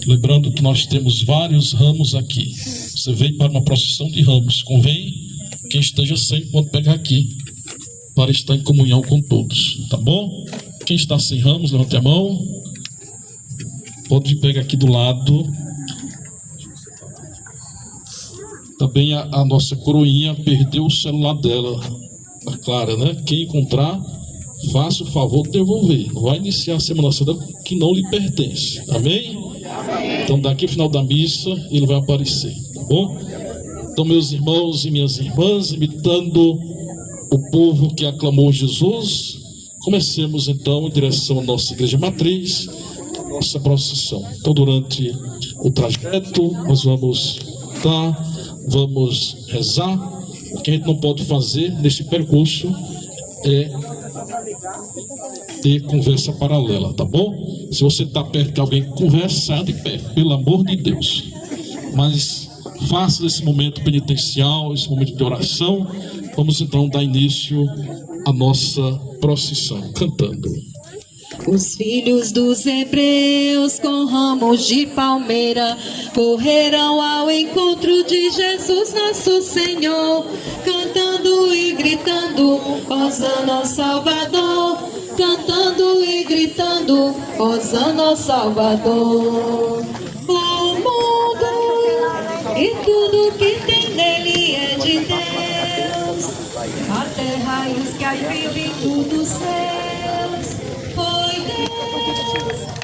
Lembrando que nós temos vários ramos aqui. Você veio para uma procissão de ramos. Convém quem esteja sem pode pegar aqui para estar em comunhão com todos, tá bom? Quem está sem ramos, levante a mão. Pode pegar aqui do lado. Também a nossa coroinha perdeu o celular dela, a Clara, né? Quem encontrar, faça o favor de devolver. Não vai iniciar a Semana Santa que não lhe pertence. Amém? Então daqui ao final da missa ele vai aparecer, tá bom? Então, meus irmãos e minhas irmãs, imitando o povo que aclamou Jesus, comecemos então em direção à nossa igreja matriz, nossa procissão. Então, durante o trajeto, nós vamos rezar. O que a gente não pode fazer nesse percurso é ter conversa paralela, tá bom? Se você está perto de alguém que conversa, saia de perto, pelo amor de Deus. Mas faça esse momento penitencial, esse momento de oração. Vamos então dar início à nossa procissão, cantando. Os filhos dos hebreus com ramos de palmeira correram ao encontro de Jesus nosso Senhor, cantando e gritando, Hosana ao Salvador, cantando e gritando, Hosana ao Salvador. O mundo e tudo que tem nele é de Deus, a terra e os que aí vivem dos céus.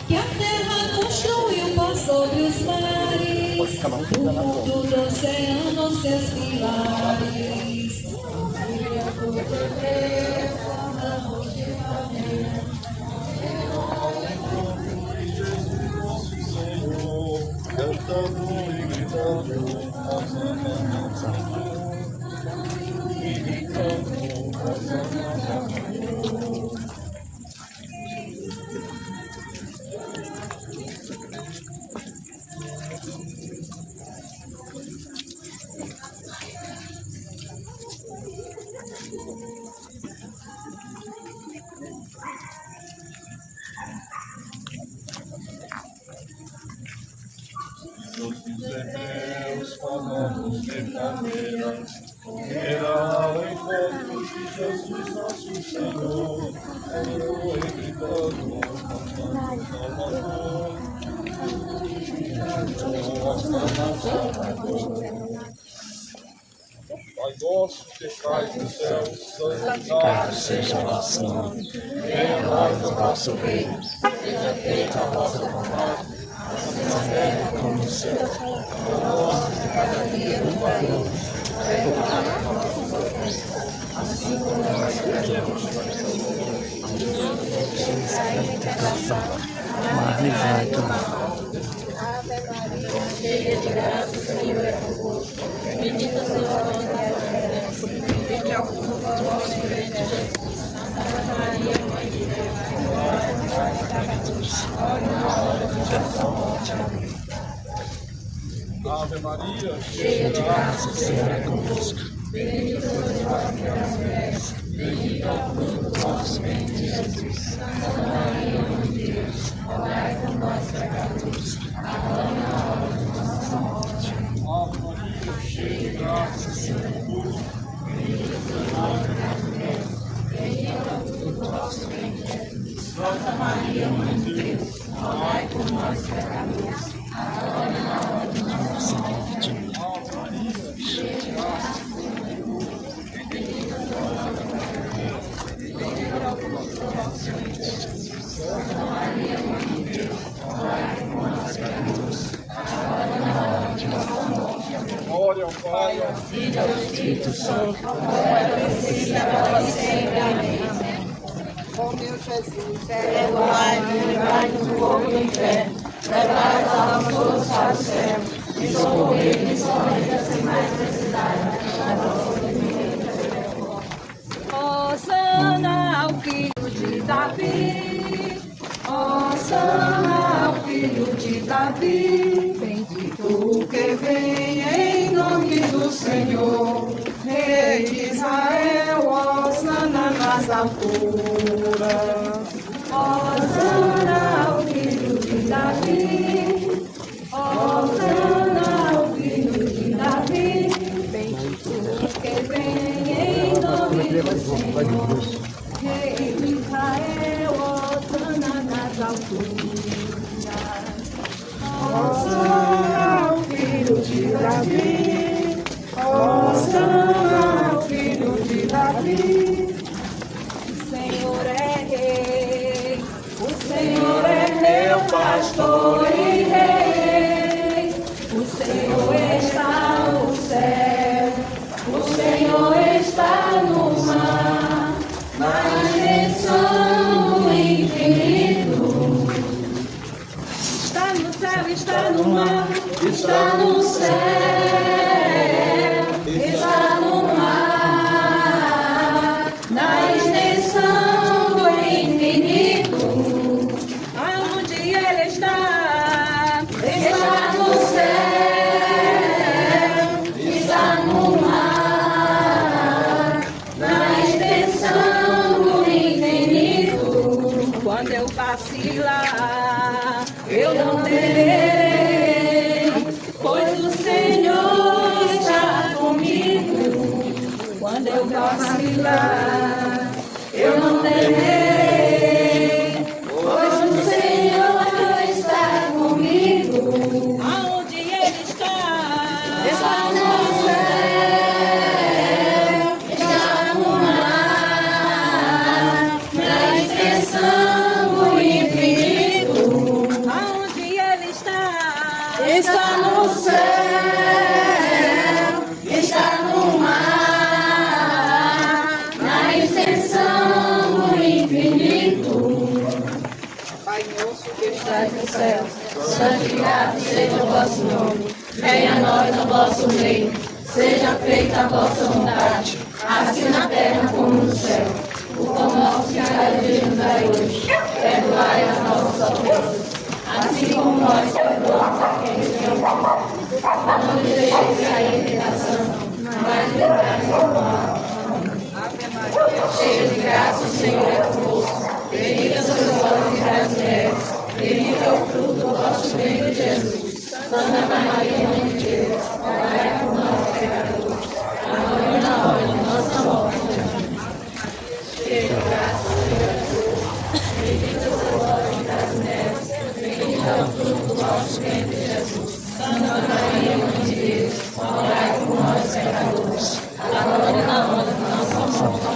Que a terra construiu por sobre os mares, o mundo do oceano, seus pilares. Cantando e gritando, Deus falamos de maneira, correrá ao encontro de Jesus nosso Senhor, cantando e gritando, Pai nosso que estais no céu, santificado seja o vosso nome, venha a nós o vosso reino, seja feita a vossa vontade, assim na terra como no céu. O nosso de cada dia nos dai hoje, perdoai as nossas ofensas, assim como nós perdoamos mas livrai do mal. Ave Maria, cheia de graça, o Senhor é convosco. Bendita sois vós entre as mulheres, bendito é o fruto do vosso ventre, Jesus. Santa Maria, Mãe de Deus, rogai por nós, pecadores, agora e na hora de nossa morte. Amém. Ave Maria, Cheia de graça, o Senhor é convosco. Bendita sois vós entre as mulheres, bendito é o fruto do vosso ventre, Jesus. Santa Maria, Mãe de Deus, rogai por nós, pecadores, agora e na hora de nossa morte. Ave Maria, cheia de graça, o Senhor é convosco. Bendita sois vós entre as mulheres, bendito é o fruto do vosso ventre, Jesus. Santa Maria, Mãe de Deus, rogai por nós, pecadores, agora e na hora de nossa morte. Ave Maria, cheia de graça, Santa Maria, Mãe de Deus, rogai por nós, pecadores, agora e na hora de nossa morte. glória ao Pai, ao Filho e ao Espírito Santo, como era no princípio, agora e sempre. Amém. Ó meu Jesus, Perdoai-nos, livrai-nos do fogo do inferno, levai as almas todas para o céu, e socorrei principalmente as que mais necessitarem da vossa misericórdia. Hosana ao filho de Davi, Hosana ao filho de Davi, bendito o que vem em nome do Senhor, Rei de Israel, Hosana nas alturas, Hosana ao filho de Davi, Hosana, o filho de Davi, bendito que vem em nome do Senhor, Rei de Israel, Hosana nas alturas. Hosana, o filho de Davi, Hosana, o filho de Davi. O Senhor é rei, o Senhor é meu pastor e rei. O Senhor está no céu, o Senhor está no mar, na dimensão do infinito. Está no céu, está no mar, está no céu, está no mar, na extensão do infinito. Aonde Ele está? Está no céu, está no mar, na extensão do infinito. Quando eu vacilar, eu não temerei, pois o Senhor está comigo. Quando eu vacilar, eu não temerei, pois o Senhor está comigo. Aonde Ele está? Está no céu, está no mar, na extensão do infinito. Aonde Ele está? Está no céu, está no mar, na extensão do infinito. Pai nosso que estás no céu, santificado seja o vosso nome. Venha a nós o vosso reino. Seja feita a vossa vontade, assim na terra como no céu. O pão nosso de cada dia nos dai hoje. Perdoai as nossas ofensas, assim como nós perdoamos a quem nos tem ofendido. Não nos deixeis cair em tentação, mas livrai-nos do mal. Ave Maria, cheia de graça, o Senhor é convosco. Bendita sois vós entre as mulheres, bendito é o fruto do vosso ventre, Jesus. Santa Maria, Mãe de Deus, rogai por nós, pecadores, agora e na hora de nossa morte. Cheia de graça, o Senhor é convosco. Bendita sois vós entre as mulheres, bendito é o fruto do vosso ventre, Jesus. Santa Maria, Mãe de Deus, rogai por nós, pecadores, agora e na hora de nossa morte.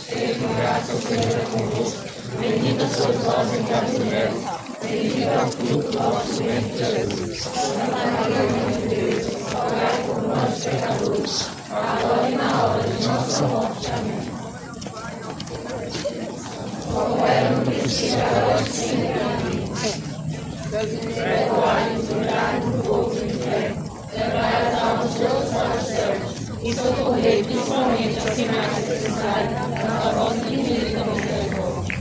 Cheia de graça, o Senhor é convosco. Bendita sois vós entre as mulheres, bendito é o fruto do vosso ventre, Jesus. Santa Maria, Mãe de Deus, rogai por nós, pecadores, agora e na hora de nossa morte. Amém. Como era no princípio, agora e sempre. Amém. Perdoai-nos o pecado do povo do inferno, levai as almas todas para o céu e socorrei principalmente as que mais precisarem da vossa infinita misericórdia.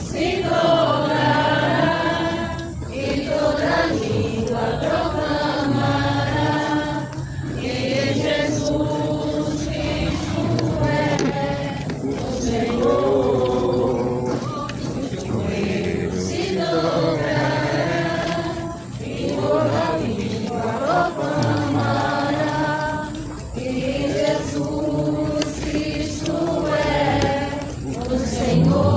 Se dobrará e toda língua proclamará que Jesus Cristo é o Senhor. Se dobrará e toda língua proclamará que Jesus Cristo é o Senhor.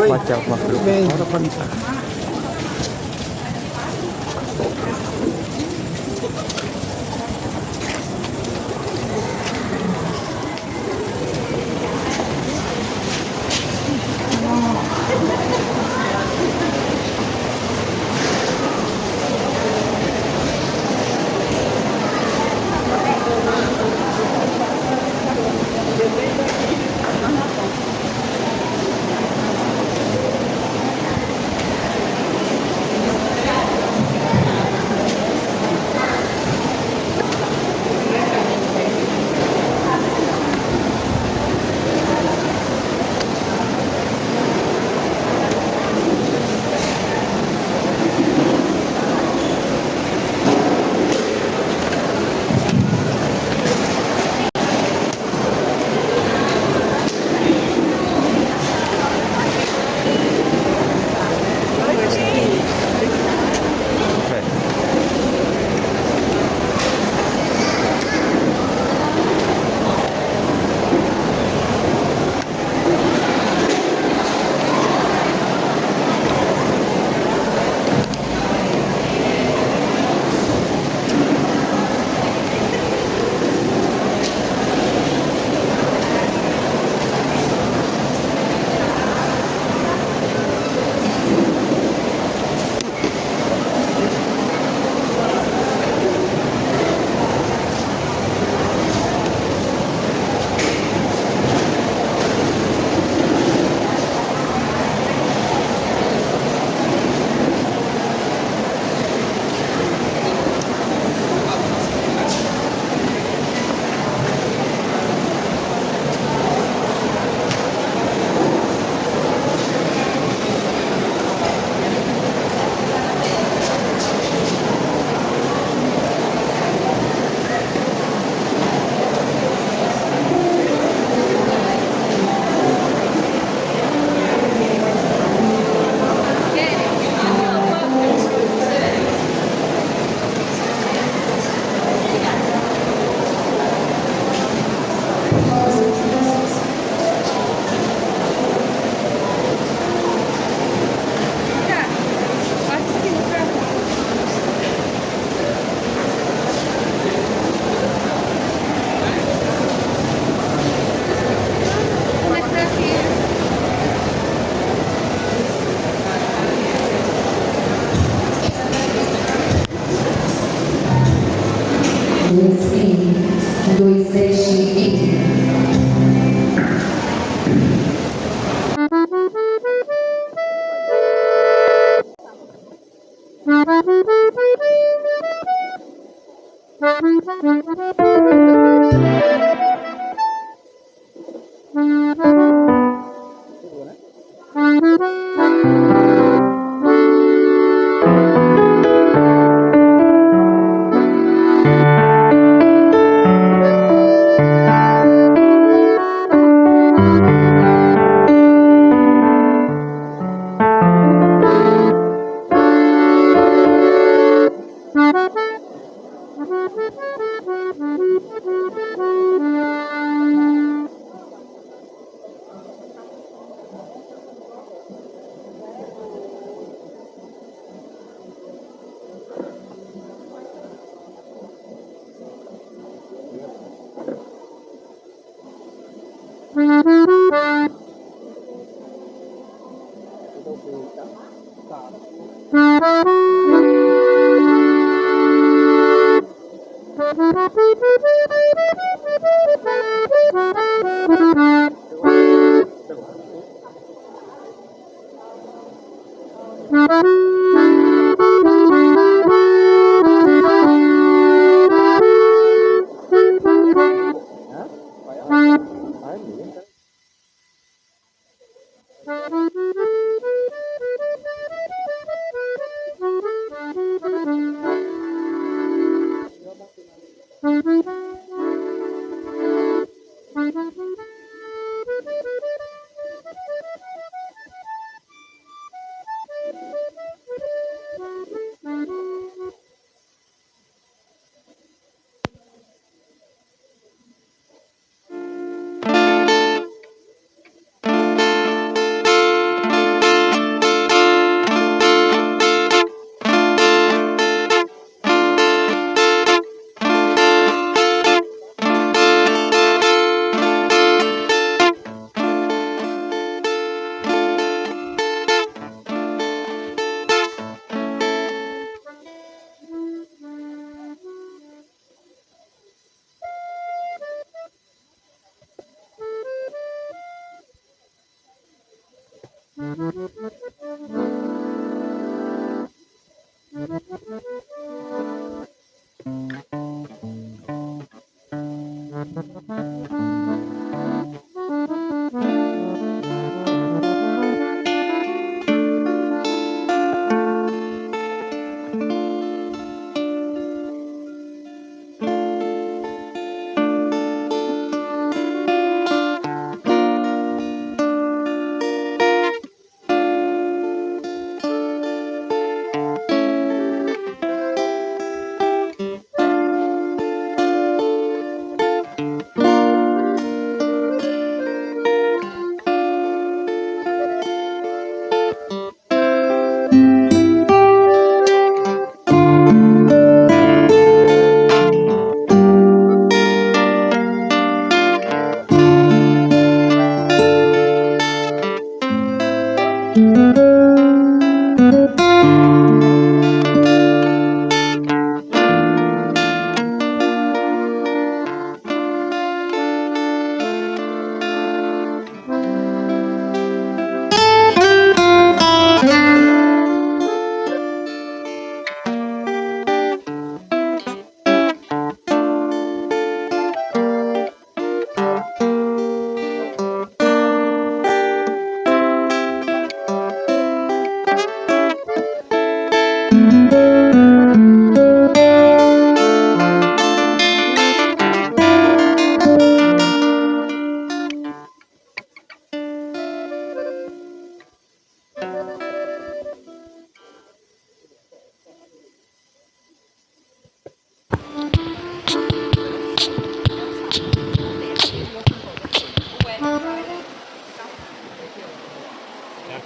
Baca alguma coisa. Bora para mim.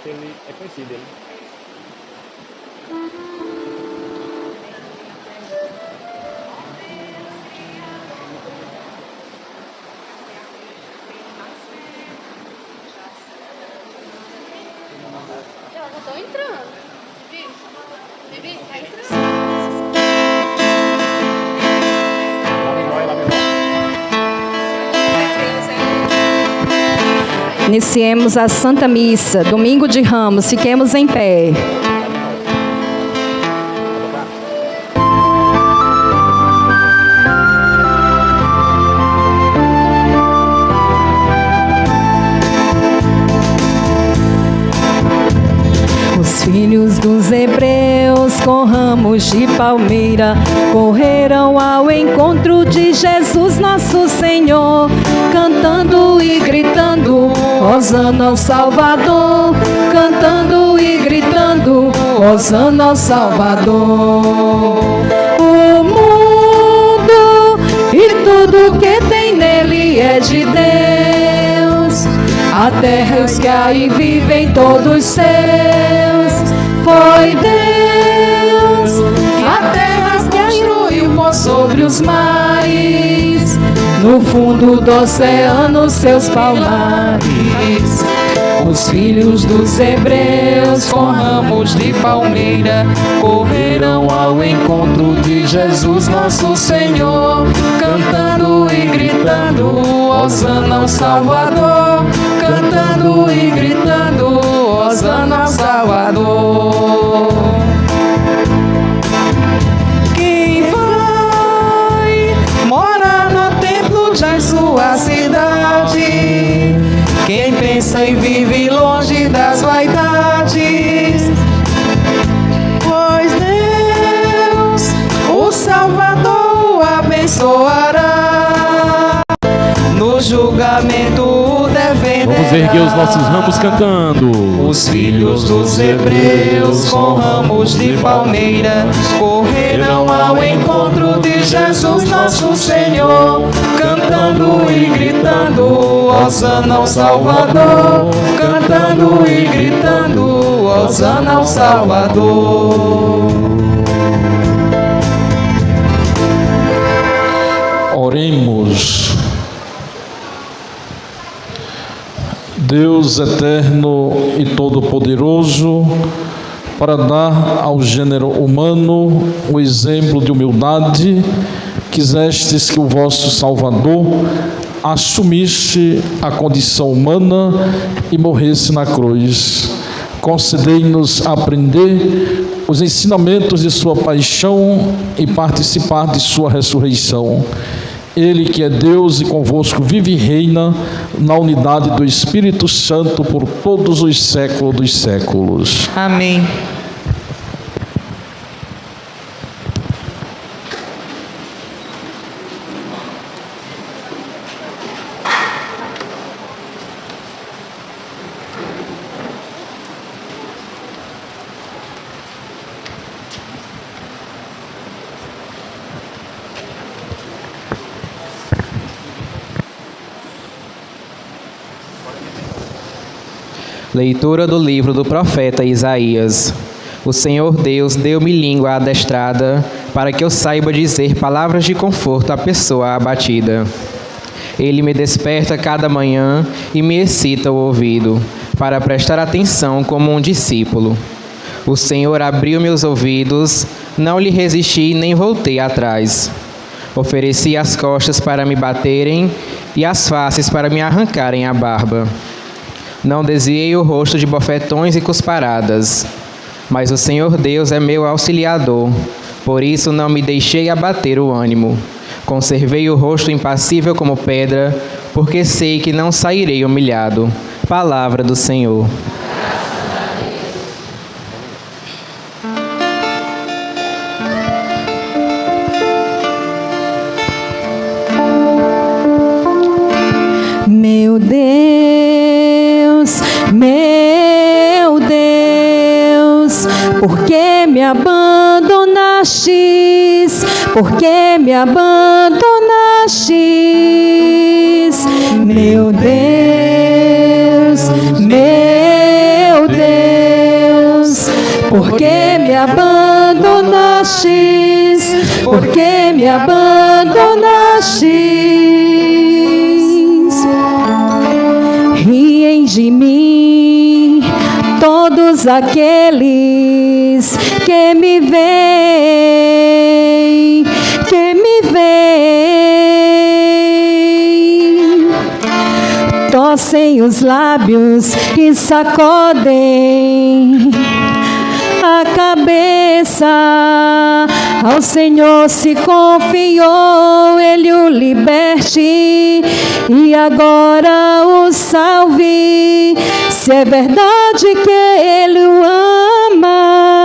Aquele é conhecido ele. Eu já tô entrando. Vivi, tá entrando. Iniciemos a Santa Missa, Domingo de Ramos, fiquemos em pé. dos hebreus com ramos de palmeira correram ao encontro de Jesus nosso Senhor, cantando e gritando, Hosana ao Salvador, cantando e gritando, Hosana ao Salvador. O mundo e tudo que tem nele é de Deus, a terra e os que aí vivem todos seus. Foi Deus a terra construiu por sobre os mares, no fundo do oceano seus palmares. Os filhos dos hebreus com ramos de palmeira correram ao encontro de Jesus nosso Senhor, cantando e gritando, Hosana ao Salvador, cantando e gritando, Hosana ao Salvador. Quem vai morar no templo de sua cidade? Quem pensa e vive longe das vaidades? Pois Deus, o Salvador, abençoará. No julgamento defenderá. Vamos erguer os nossos ramos cantando. Os filhos dos hebreus com ramos de palmeira correram ao encontro de Jesus nosso Senhor, cantando e gritando, Hosana ao Salvador, cantando e gritando, Hosana ao Salvador. Oremos. Deus eterno e todo-poderoso, para dar ao gênero humano o exemplo de humildade, quisestes que o vosso Salvador assumisse a condição humana e morresse na cruz. Concedei-nos aprender os ensinamentos de sua paixão e participar de sua ressurreição. Ele que é Deus e convosco vive e reina na unidade do Espírito Santo por todos os séculos dos séculos. Amém. Leitura do livro do profeta Isaías. O Senhor Deus deu-me língua adestrada, para que eu saiba dizer palavras de conforto à pessoa abatida. Ele me desperta cada manhã e me excita o ouvido, para prestar atenção como um discípulo. O Senhor abriu meus ouvidos, não lhe resisti nem voltei atrás. Ofereci as costas para me baterem e as faces para me arrancarem a barba. Não desviei o rosto de bofetões e cusparadas, mas o Senhor Deus é meu auxiliador, por isso não me deixei abater o ânimo. Conservei o rosto impassível como pedra, porque sei que não sairei humilhado. Palavra do Senhor. Meu Deus, por que me abandonastes? Por que me abandonastes? Meu Deus, por que me abandonastes? Por que me abandonastes? Riem de mim todos aqueles que me veem, torcem os lábios e sacodem a cabeça. Ao Senhor se confiou, Ele o liberte e agora o salve. Se é verdade que Ele o ama,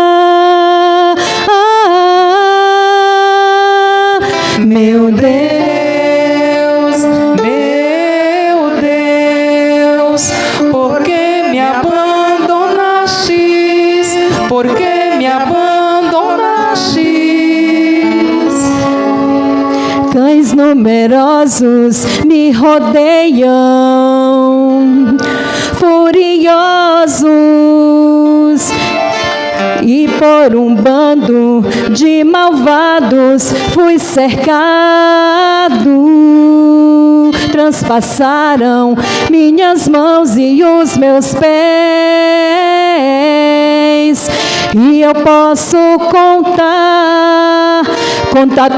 abandonastes. Cães numerosos me rodeiam, furiosos, e por um bando de malvados fui cercado. Transpassaram minhas mãos e os meus pés, e eu posso contar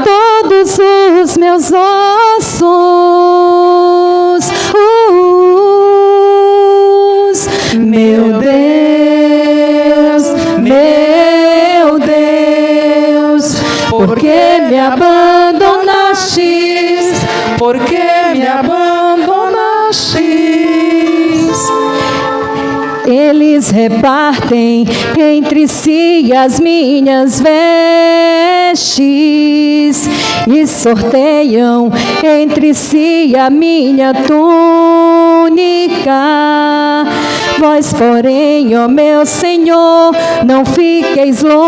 todos os meus ossos. Meu Deus, por que me abandonastes? Por que me abandonastes? Eles repartem entre si as minhas vestes e sorteiam entre si a minha túnica. Vós, porém, ó meu Senhor, não fiqueis longe.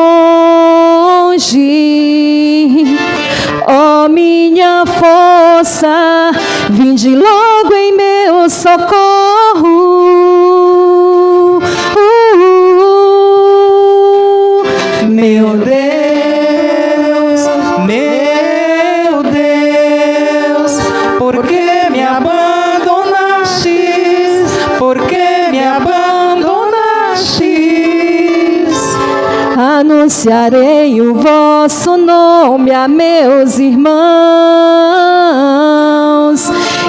Ó minha força, vinde logo em meu socorro. Meu Deus, por que me abandonastes? Por que me abandonastes? Anunciarei o vosso nome a meus irmãos,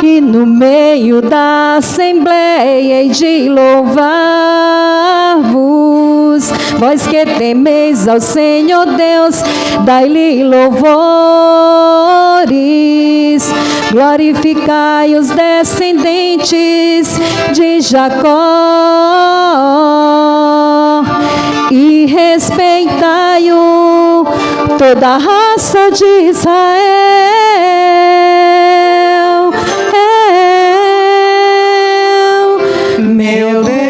e no meio da assembleia hei de louvar-vos. Vós que temeis ao Senhor Deus, dai-lhe louvores. Glorificai os descendentes de Jacó, e respeitai-o, toda a raça de Israel. Meu Deus,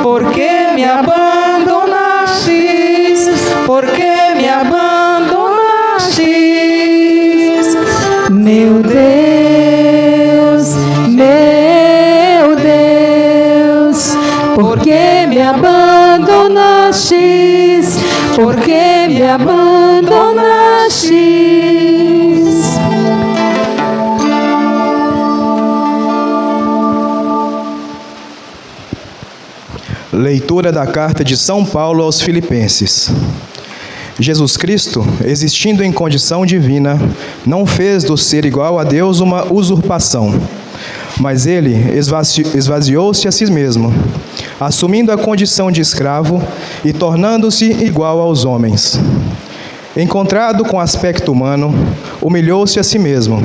por que me abandonastes? Por que me abandonastes? Meu Deus, por que me abandonastes? Por que me abandonastes? Leitura da carta de São Paulo aos Filipenses. Jesus Cristo, existindo em condição divina, não fez do ser igual a Deus uma usurpação, mas ele esvaziou-se a si mesmo, assumindo a condição de escravo e tornando-se igual aos homens. Encontrado com aspecto humano, humilhou-se a si mesmo,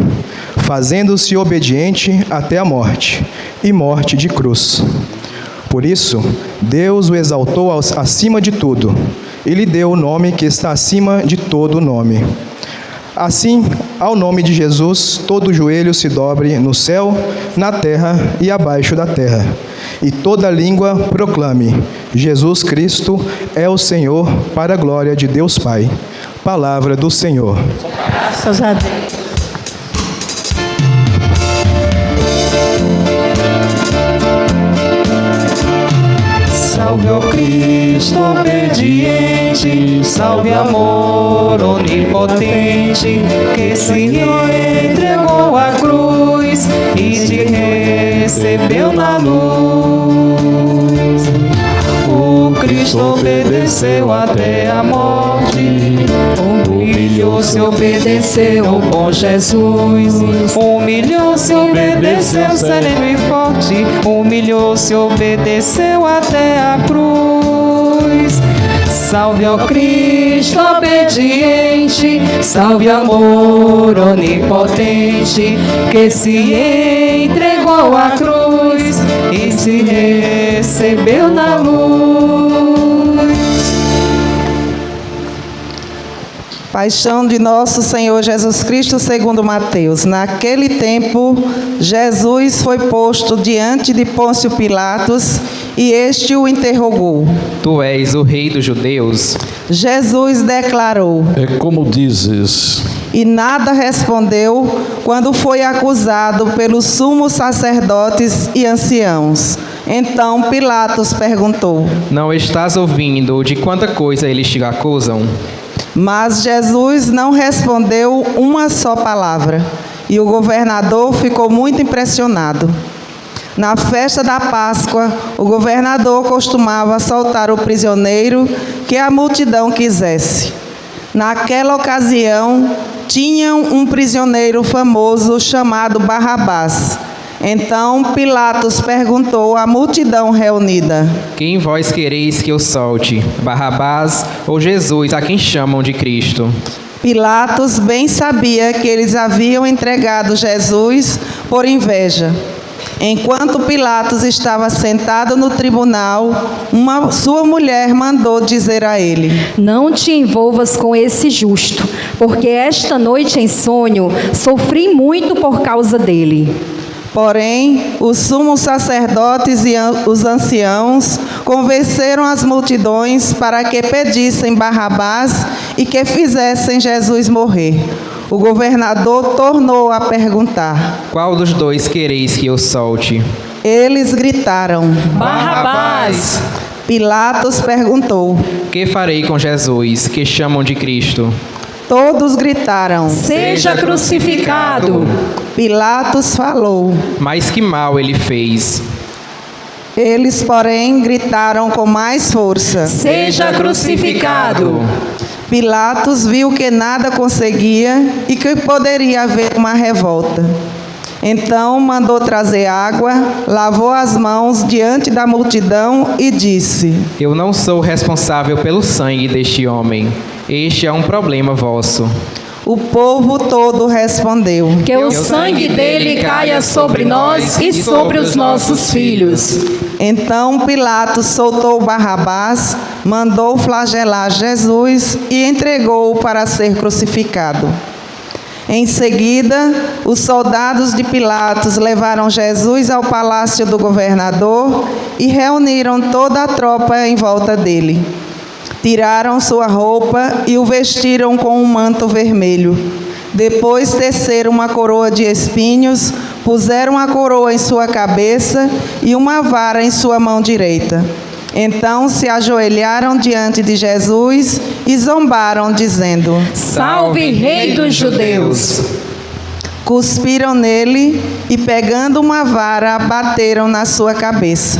fazendo-se obediente até a morte, e morte de cruz. Por isso, Deus o exaltou acima de tudo, e lhe deu o nome que está acima de todo nome. Assim, ao nome de Jesus, todo joelho se dobre no céu, na terra e abaixo da terra, e toda língua proclame: Jesus Cristo é o Senhor, para a glória de Deus Pai. Palavra do Senhor. Graças a Deus. Salve, ó Cristo obediente, salve amor onipotente, que se entregou à cruz e te recebeu na luz. O Cristo obedeceu até a morte, humilhou-se, obedeceu ao bom Jesus. Humilhou-se, obedeceu, sereno e forte, humilhou-se, obedeceu até a cruz. Salve, ó Cristo obediente, salve amor onipotente, que se entregou à cruz e se recebeu na luz. Paixão de nosso Senhor Jesus Cristo segundo Mateus. Naquele tempo, Jesus foi posto diante de Pôncio Pilatos e este o interrogou: Tu és o rei dos judeus? Jesus declarou: É como dizes. E nada respondeu quando foi acusado pelos sumos sacerdotes e anciãos. Então Pilatos perguntou: Não estás ouvindo de quanta coisa eles te acusam? Mas Jesus não respondeu uma só palavra, e o governador ficou muito impressionado. Na festa da Páscoa, o governador costumava soltar o prisioneiro que a multidão quisesse. Naquela ocasião, tinham um prisioneiro famoso chamado Barrabás. Então Pilatos perguntou à multidão reunida: Quem vós quereis que eu solte, Barrabás ou Jesus, a quem chamam de Cristo? Pilatos bem sabia que eles haviam entregado Jesus por inveja. Enquanto Pilatos estava sentado no tribunal, sua mulher mandou dizer a ele: Não te envolvas com esse justo, porque esta noite em sonho sofri muito por causa dele. Porém, os sumos sacerdotes e os anciãos convenceram as multidões para que pedissem Barrabás e que fizessem Jesus morrer. O governador tornou a perguntar: Qual dos dois quereis que eu solte? Eles gritaram: Barrabás! Pilatos perguntou: Que farei com Jesus, que chamam de Cristo? Todos gritaram: Seja crucificado! Pilatos falou: Mas que mal ele fez? Eles, porém, gritaram com mais força: Seja crucificado! Pilatos viu que nada conseguia e que poderia haver uma revolta. Então mandou trazer água, lavou as mãos diante da multidão e disse: Eu não sou responsável pelo sangue deste homem. Este é um problema vosso. O povo todo respondeu: Que o sangue dele caia sobre nós e sobre os nossos filhos. Então Pilatos soltou Barrabás, mandou flagelar Jesus e entregou-o para ser crucificado. Em seguida, os soldados de Pilatos levaram Jesus ao palácio do governador e reuniram toda a tropa em volta dele. Tiraram sua roupa e o vestiram com um manto vermelho. Depois teceram uma coroa de espinhos, puseram a coroa em sua cabeça e uma vara em sua mão direita. Então se ajoelharam diante de Jesus e zombaram, dizendo: Salve, Rei dos Judeus! Cuspiram nele e, pegando uma vara, bateram na sua cabeça.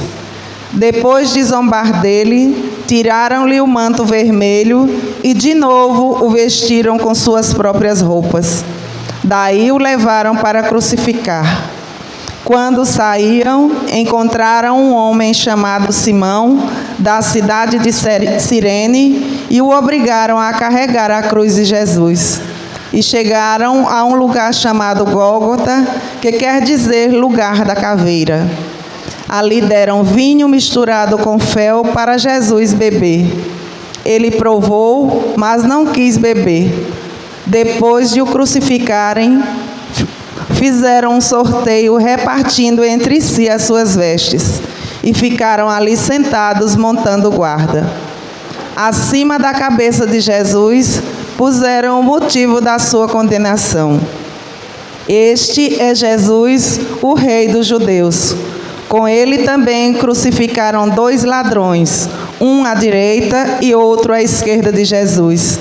Depois de zombar dele, tiraram-lhe o manto vermelho e de novo o vestiram com suas próprias roupas. Daí o levaram para crucificar. Quando saíam, encontraram um homem chamado Simão, da cidade de Cirene, e o obrigaram a carregar a cruz de Jesus. E chegaram a um lugar chamado Gólgota, que quer dizer lugar da caveira. Ali deram vinho misturado com fel para Jesus beber. Ele provou, mas não quis beber. Depois de o crucificarem, fizeram um sorteio repartindo entre si as suas vestes e ficaram ali sentados montando guarda. Acima da cabeça de Jesus puseram o motivo da sua condenação: Este é Jesus, o Rei dos Judeus. Com ele também crucificaram 2 ladrões, um à direita e outro à esquerda de Jesus.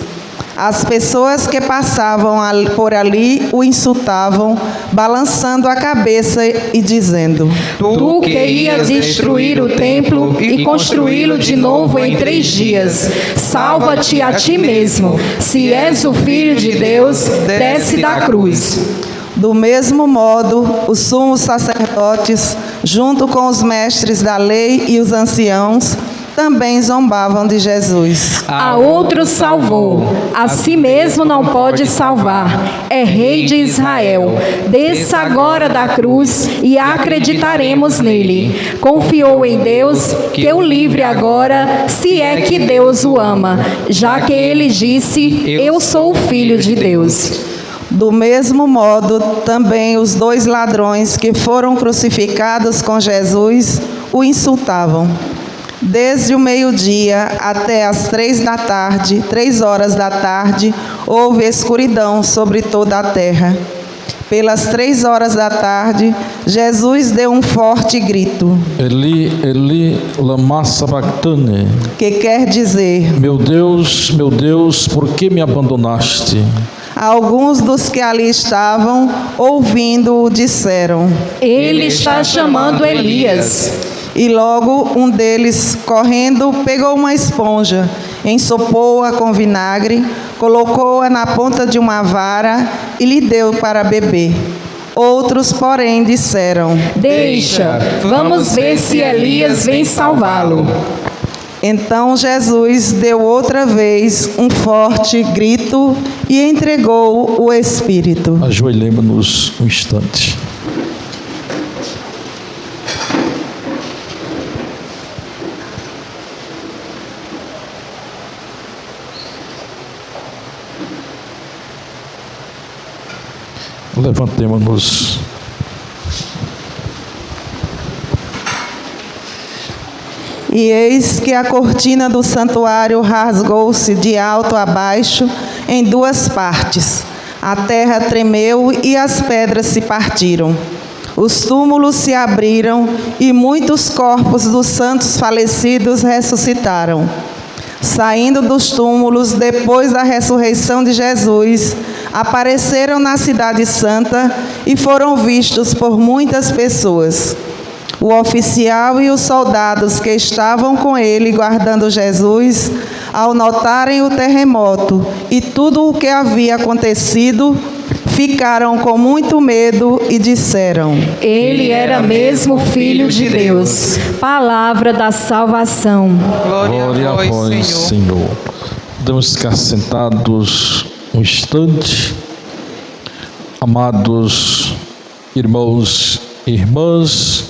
As pessoas que passavam por ali o insultavam, balançando a cabeça e dizendo: Tu que ias destruir o templo e construí-lo de novo em 3 dias, salva-te a ti mesmo. Se és o Filho de Deus, desce da cruz. Do mesmo modo, os sumos sacerdotes, junto com os mestres da lei e os anciãos, também zombavam de Jesus. A outro salvou, a si mesmo não pode salvar. É Rei de Israel. Desça agora da cruz e acreditaremos nele. Confiou em Deus, que o livre agora, se é que Deus o ama, já que ele disse: Eu sou o Filho de Deus. Do mesmo modo, também os 2 ladrões que foram crucificados com Jesus o insultavam. Desde o meio-dia até as 3 horas da tarde, houve escuridão sobre toda a terra. Pelas 3 horas da tarde, Jesus deu um forte grito. Eli, Eli, lama sabachthani. Que quer dizer: Meu Deus, por que me abandonaste? Alguns dos que ali estavam, ouvindo-o, disseram: Ele está chamando Elias. E logo um deles, correndo, pegou uma esponja, ensopou-a com vinagre, colocou-a na ponta de uma vara e lhe deu para beber. Outros, porém, disseram: Deixa, vamos ver se Elias vem salvá-lo. Então Jesus deu outra vez um forte grito e entregou o Espírito. Ajoelhemos-nos um instante. Levantemo-nos. E eis que a cortina do santuário rasgou-se de alto a baixo em 2 partes. A terra tremeu e as pedras se partiram. Os túmulos se abriram e muitos corpos dos santos falecidos ressuscitaram. Saindo dos túmulos depois da ressurreição de Jesus, apareceram na cidade santa e foram vistos por muitas pessoas. O oficial e os soldados que estavam com ele guardando Jesus, ao notarem o terremoto e tudo o que havia acontecido, ficaram com muito medo e disseram: Ele era mesmo Filho de Deus. Palavra da salvação. Glória a vós, Senhor. Podemos ficar sentados um instante. Amados irmãos e irmãs,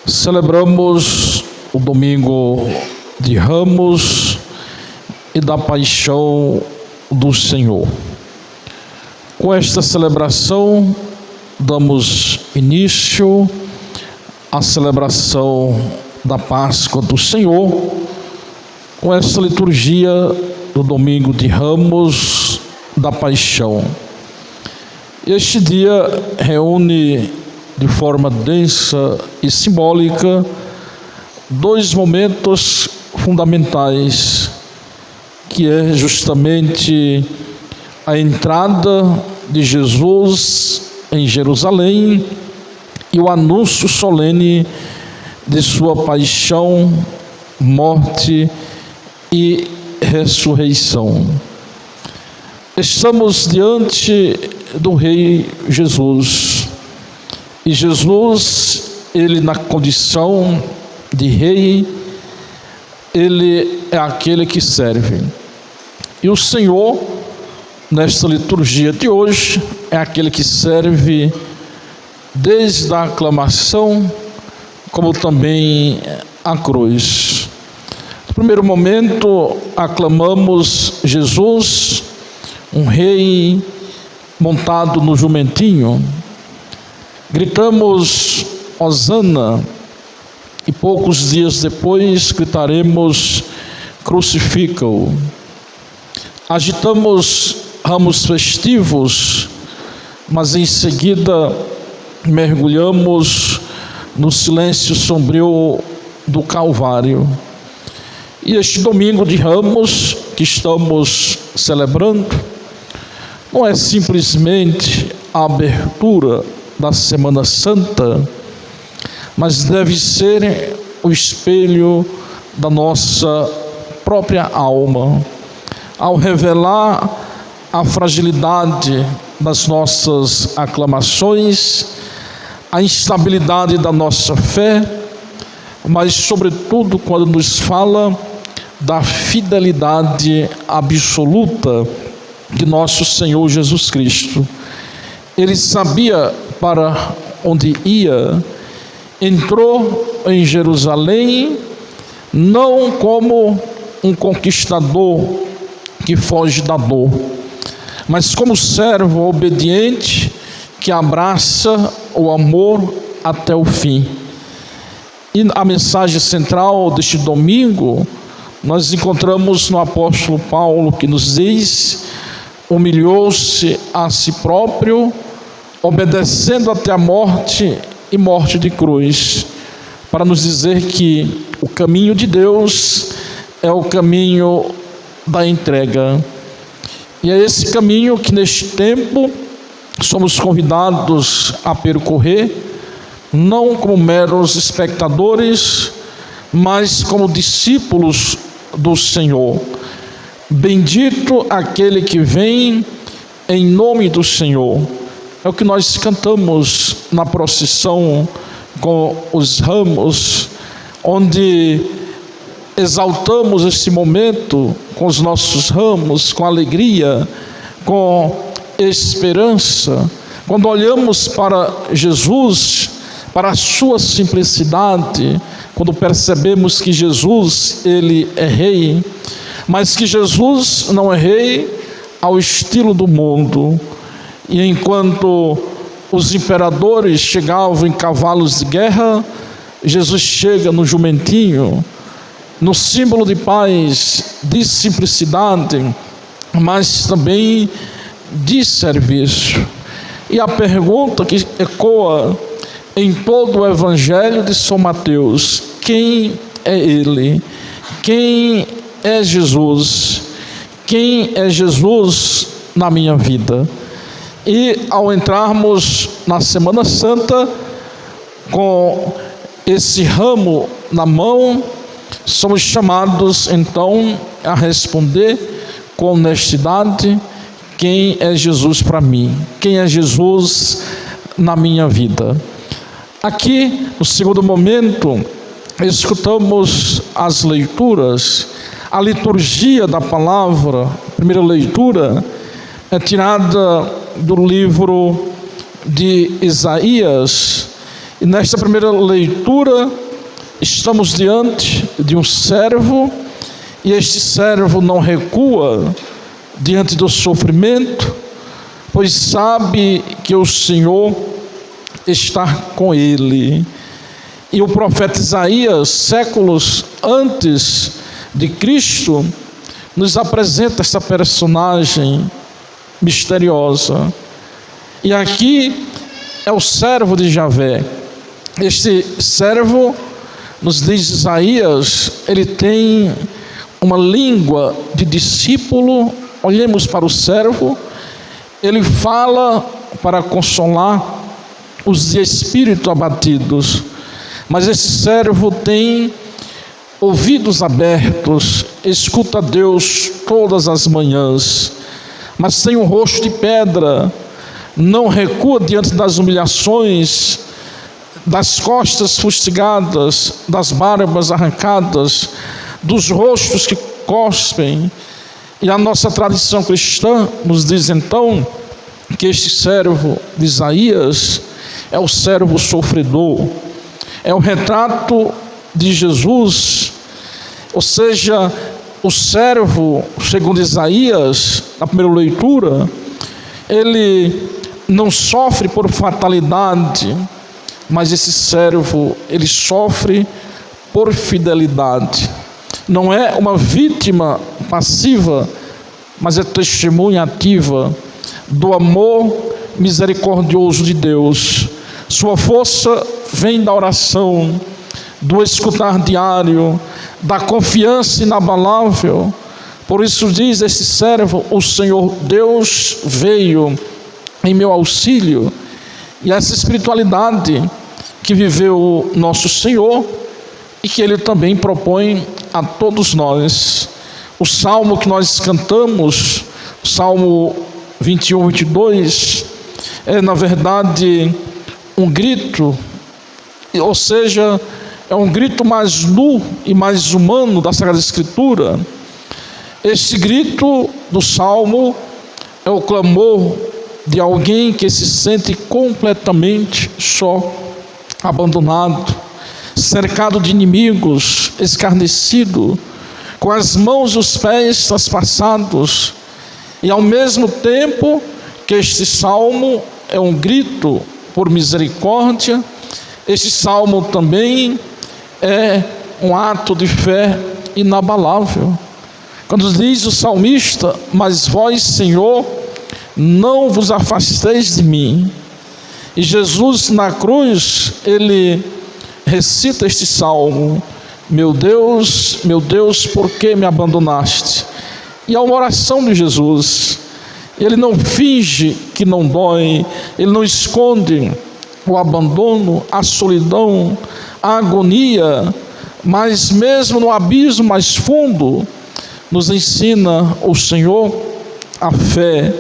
celebramos o domingo de Ramos e da Paixão do Senhor. Com esta celebração, damos início à celebração da Páscoa do Senhor, com esta liturgia do domingo de Ramos da Paixão. Este dia reúne de forma densa e simbólica 2 momentos fundamentais, que é justamente a entrada de Jesus em Jerusalém e o anúncio solene de sua paixão, morte e ressurreição. Estamos diante do Rei Jesus. E Jesus, ele na condição de rei, ele é aquele que serve. E o Senhor, nesta liturgia de hoje, é aquele que serve desde a aclamação, como também a cruz. No primeiro momento, aclamamos Jesus, um rei montado no jumentinho. Gritamos Hosana, e poucos dias depois gritaremos crucifica-o. Agitamos ramos festivos, mas em seguida mergulhamos no silêncio sombrio do Calvário. E este domingo de Ramos que estamos celebrando não é simplesmente a abertura da Semana Santa, mas deve ser o espelho da nossa própria alma, ao revelar a fragilidade das nossas aclamações, a instabilidade da nossa fé, mas sobretudo quando nos fala da fidelidade absoluta de nosso Senhor Jesus Cristo. Ele sabia para onde ia, entrou em Jerusalém não como um conquistador que foge da dor, mas como servo obediente que abraça o amor até o fim. E a mensagem central deste domingo, nós encontramos no apóstolo Paulo, que nos diz: humilhou-se a si próprio, obedecendo até a morte e morte de cruz, para nos dizer que o caminho de Deus é o caminho da entrega. E é esse caminho que neste tempo somos convidados a percorrer, não como meros espectadores, mas como discípulos do Senhor. Bendito aquele que vem em nome do Senhor. É o que nós cantamos na procissão com os ramos, onde exaltamos esse momento com os nossos ramos, com alegria, com esperança. Quando olhamos para Jesus, para a sua simplicidade, quando percebemos que Jesus, ele é rei, mas que Jesus não é rei ao estilo do mundo. E enquanto os imperadores chegavam em cavalos de guerra, Jesus chega no jumentinho, no símbolo de paz, de simplicidade, mas também de serviço. E a pergunta que ecoa em todo o Evangelho de São Mateus: quem é Ele? Quem é Jesus? Quem é Jesus na minha vida? E ao entrarmos na Semana Santa com esse ramo na mão, somos chamados então a responder com honestidade: quem é Jesus para mim? Quem é Jesus na minha vida? Aqui, no segundo momento, escutamos as leituras. A liturgia da palavra, a primeira leitura, é tirada do livro de Isaías. E nesta primeira leitura, estamos diante de um servo, e este servo não recua diante do sofrimento, pois sabe que o Senhor está com ele. E o profeta Isaías, séculos antes de Cristo, nos apresenta essa personagem misteriosa. E aqui é o servo de Javé. Este servo, nos diz Isaías, ele tem uma língua de discípulo. Olhemos para o servo, ele fala para consolar os de espírito abatidos, mas esse servo tem ouvidos abertos, escuta Deus todas as manhãs, mas tem um rosto de pedra, não recua diante das humilhações, das costas fustigadas, das barbas arrancadas, dos rostos que cospem. E a nossa tradição cristã nos diz então que este servo de Isaías é o servo sofredor, é o retrato de Jesus. Ou seja, o servo, segundo Isaías, na primeira leitura, ele não sofre por fatalidade, mas esse servo, ele sofre por fidelidade. Não é uma vítima passiva, mas é testemunha ativa do amor misericordioso de Deus. Sua força vem da oração, do escutar diário, da confiança inabalável. Por isso diz esse servo: o Senhor Deus veio em meu auxílio. E essa espiritualidade que viveu nosso Senhor e que Ele também propõe a todos nós. O salmo que nós cantamos, o Salmo 21, 22, é na verdade um grito, ou seja, é um grito mais nu e mais humano da Sagrada Escritura. Este grito do Salmo é o clamor de alguém que se sente completamente só, abandonado, cercado de inimigos, escarnecido, com as mãos e os pés traspassados. E ao mesmo tempo que este salmo é um grito por misericórdia, este salmo também é um ato de fé inabalável. Quando diz o salmista: mas vós, Senhor, não vos afasteis de mim. E Jesus na cruz, ele recita este salmo: meu Deus, por que me abandonaste? E é uma oração de Jesus. Ele não finge que não dói, ele não esconde o abandono, a solidão, a agonia, mas mesmo no abismo mais fundo, nos ensina o Senhor a fé,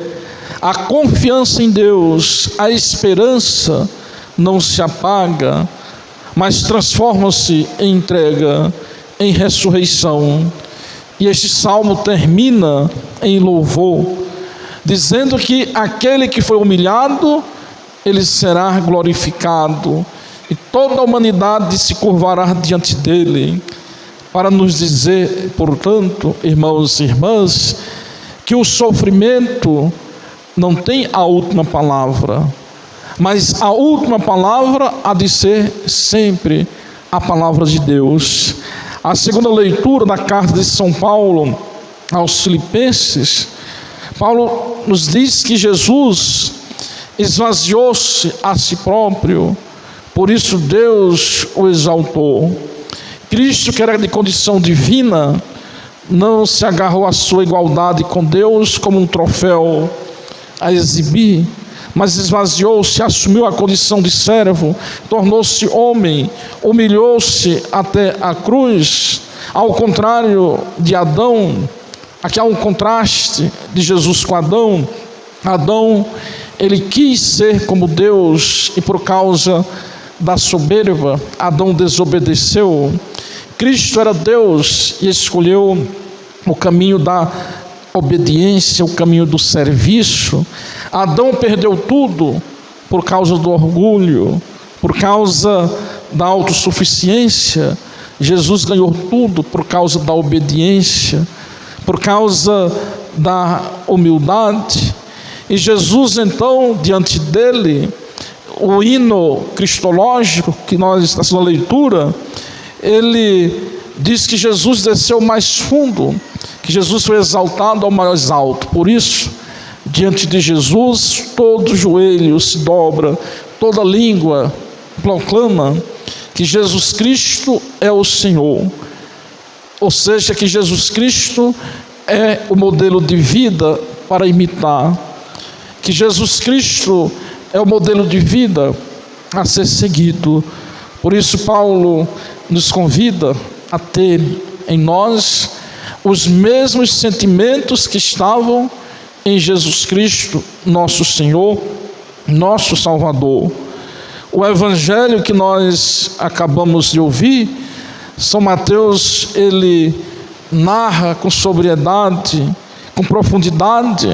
a confiança em Deus. A esperança não se apaga, mas transforma-se em entrega, em ressurreição. E este salmo termina em louvor, dizendo que aquele que foi humilhado, ele será glorificado, e toda a humanidade se curvará diante dele, para nos dizer, portanto, irmãos e irmãs, que o sofrimento não tem a última palavra, mas a última palavra há de ser sempre a palavra de Deus. A segunda leitura da carta de São Paulo aos Filipenses, Paulo nos diz que Jesus esvaziou-se a si próprio, por isso Deus o exaltou. Cristo, que era de condição divina, não se agarrou à sua igualdade com Deus como um troféu a exibir, mas esvaziou-se, assumiu a condição de servo, tornou-se homem, humilhou-se até a cruz. Ao contrário de Adão, aqui há um contraste de Jesus com Adão. Adão, ele quis ser como Deus, e por causa da soberba, Adão desobedeceu. Cristo era Deus e escolheu o caminho da obediência, o caminho do serviço. Adão perdeu tudo por causa do orgulho, por causa da autossuficiência. Jesus ganhou tudo por causa da obediência, por causa da humildade. E Jesus, então, diante dele, o hino cristológico que nós, na sua leitura, ele diz que Jesus desceu mais fundo, que Jesus foi exaltado ao mais alto. Por isso, diante de Jesus, todo joelho se dobra, toda língua proclama que Jesus Cristo é o Senhor. Ou seja, que Jesus Cristo é o modelo de vida para imitar, que Jesus Cristo é o modelo de vida a ser seguido. Por isso Paulo nos convida a ter em nós os mesmos sentimentos que estavam em Jesus Cristo, nosso Senhor, nosso Salvador. O evangelho que nós acabamos de ouvir, São Mateus, ele narra com sobriedade, com profundidade,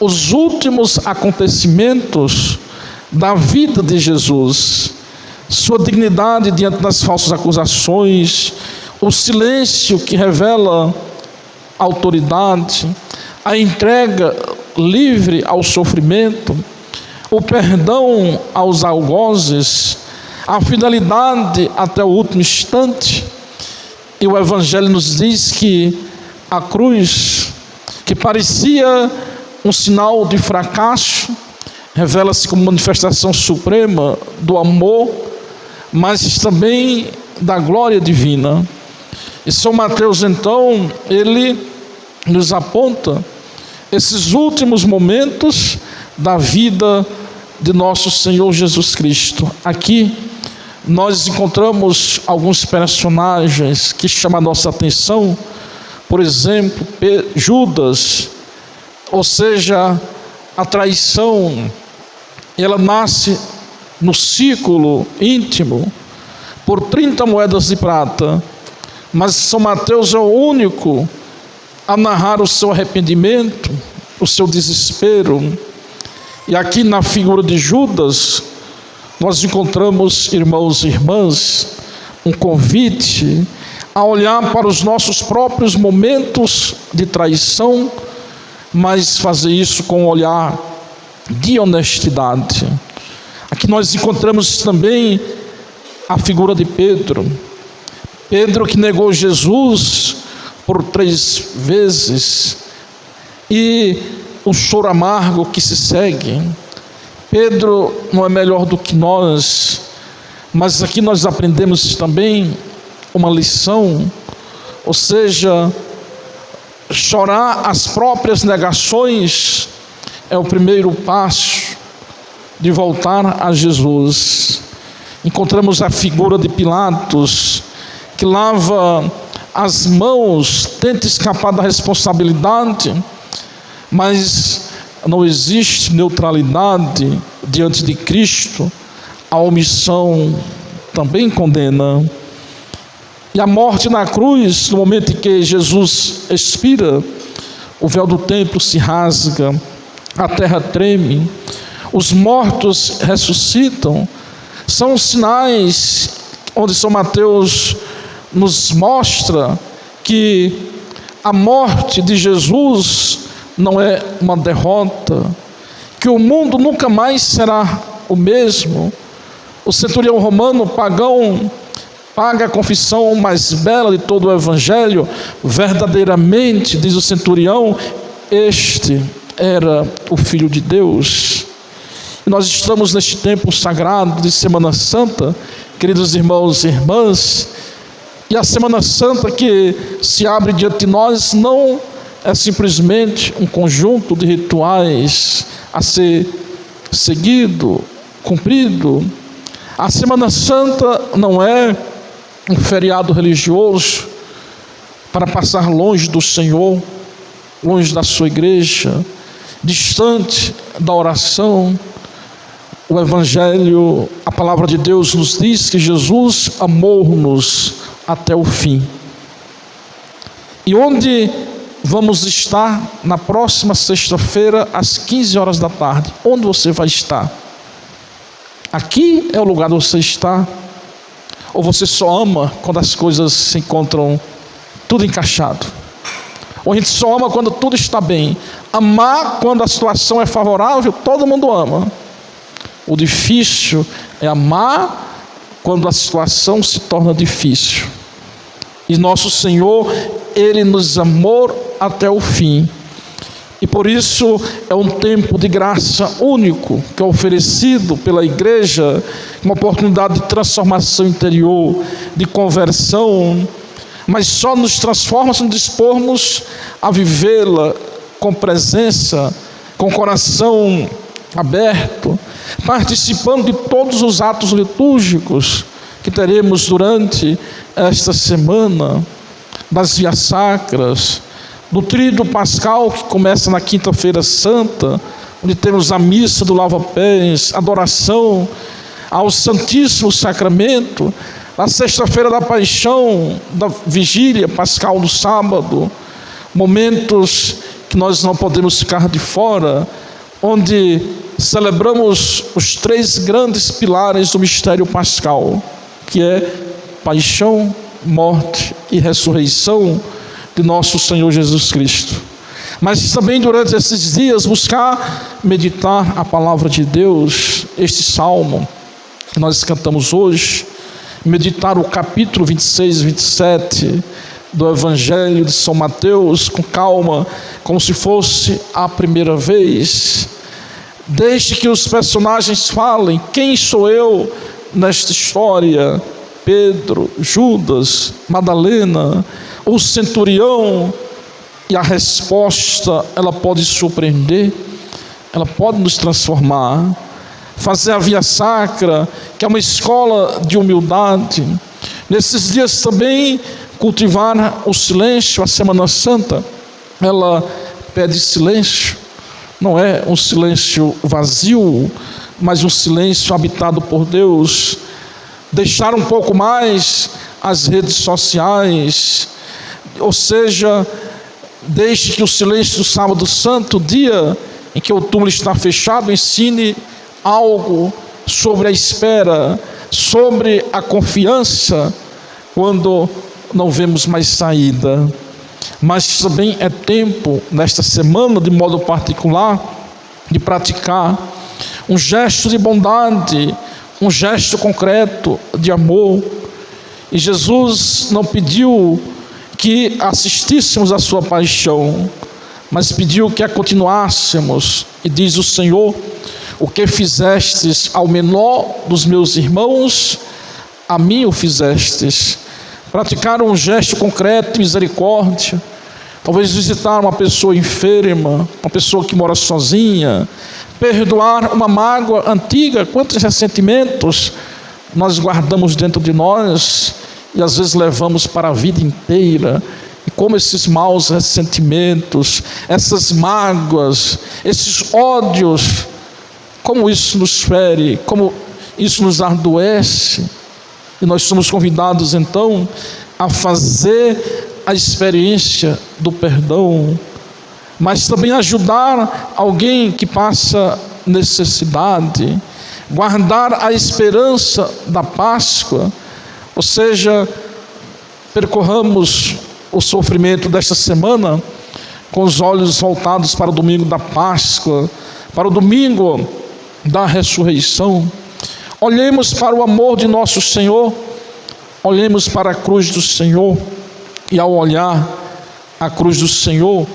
os últimos acontecimentos da vida de Jesus, sua dignidade diante das falsas acusações, o silêncio que revela autoridade, a entrega livre ao sofrimento, o perdão aos algozes, a fidelidade até o último instante. E o Evangelho nos diz que a cruz, que parecia um sinal de fracasso, revela-se como manifestação suprema do amor, mas também da glória divina. E São Mateus, então, ele nos aponta esses últimos momentos da vida de nosso Senhor Jesus Cristo. Aqui nós encontramos alguns personagens que chamam a nossa atenção. Por exemplo, Judas, ou seja, a traição, ela nasce no círculo íntimo por 30 moedas de prata, mas São Mateus é o único a narrar o seu arrependimento, o seu desespero. E aqui na figura de Judas, nós encontramos, irmãos e irmãs, um convite a olhar para os nossos próprios momentos de traição, mas fazer isso com um olhar de honestidade. Aqui nós encontramos também a figura de Pedro. Pedro que negou Jesus por 3 vezes, e o choro amargo que se segue. Pedro não é melhor do que nós, mas aqui nós aprendemos também uma lição, ou seja, chorar as próprias negações é o primeiro passo de voltar a Jesus. Encontramos a figura de Pilatos, que lava as mãos, tenta escapar da responsabilidade, mas não existe neutralidade diante de Cristo. A omissão também condena. E a morte na cruz, no momento em que Jesus expira, o véu do templo se rasga, a terra treme, os mortos ressuscitam. São sinais onde São Mateus nos mostra que a morte de Jesus não é uma derrota, que o mundo nunca mais será o mesmo. O centurião romano pagão paga a confissão mais bela de todo o Evangelho. Verdadeiramente, diz o centurião, este era o Filho de Deus. E nós estamos neste tempo sagrado de Semana Santa, queridos irmãos e irmãs, e a Semana Santa que se abre diante de nós não é simplesmente um conjunto de rituais a ser seguido, cumprido. A Semana Santa não é um feriado religioso para passar longe do Senhor, longe da sua igreja, distante da oração. O Evangelho, a palavra de Deus nos diz que Jesus amou-nos até o fim. E onde vamos estar na próxima sexta-feira, às 15 horas da tarde? Onde você vai estar? Aqui é o lugar onde você está? Ou você só ama quando as coisas se encontram tudo encaixado? Ou a gente só ama quando tudo está bem? Amar quando a situação é favorável, todo mundo ama. O difícil é amar quando a situação se torna difícil. E nosso Senhor, Ele nos amou até o fim. E por isso é um tempo de graça único que é oferecido pela igreja, uma oportunidade de transformação interior, de conversão, mas só nos transforma se nos dispormos a vivê-la com presença, com coração aberto, participando de todos os atos litúrgicos que teremos durante esta semana, das vias sacras, do tríduo pascal que começa na quinta-feira santa, onde temos a missa do lava-pés, adoração ao Santíssimo Sacramento, na sexta-feira da paixão, da vigília pascal do sábado, momentos que nós não podemos ficar de fora, onde celebramos os 3 grandes pilares do mistério pascal, que é paixão, morte e ressurreição de nosso Senhor Jesus Cristo. Mas também durante esses dias buscar meditar a palavra de Deus, este salmo que nós cantamos hoje, meditar o capítulo 26 e 27 do Evangelho de São Mateus com calma, como se fosse a primeira vez. Deixe que os personagens falem: quem sou eu nesta história? Pedro, Judas, Madalena, o centurião. E a resposta, ela pode surpreender, ela pode nos transformar. Fazer a via sacra, que é uma escola de humildade. Nesses dias também cultivar o silêncio. A Semana Santa, ela pede silêncio. Não é um silêncio vazio, mas um silêncio habitado por Deus. Deixar um pouco mais as redes sociais, ou seja, deixe que o silêncio do sábado santo, dia em que o túmulo está fechado, ensine algo sobre a espera, sobre a confiança, quando não vemos mais saída. Mas também é tempo, nesta semana, de modo particular, de praticar um gesto de bondade, um gesto concreto de amor. E Jesus não pediu que assistíssemos à sua paixão, mas pediu que a continuássemos. E diz o Senhor: o que fizestes ao menor dos meus irmãos, a mim o fizestes. Praticar um gesto concreto de misericórdia, talvez visitar uma pessoa enferma, uma pessoa que mora sozinha, perdoar uma mágoa antiga. Quantos ressentimentos nós guardamos dentro de nós e às vezes levamos para a vida inteira, e como esses maus ressentimentos, essas mágoas, esses ódios, como isso nos fere, como isso nos adoece. E nós somos convidados então a fazer a experiência do perdão, mas também ajudar alguém que passa necessidade, guardar a esperança da Páscoa. Ou seja, percorramos o sofrimento desta semana com os olhos voltados para o domingo da Páscoa, para o domingo da ressurreição. Olhemos para o amor de nosso Senhor, olhemos para a cruz do Senhor, e ao olhar a cruz do Senhor,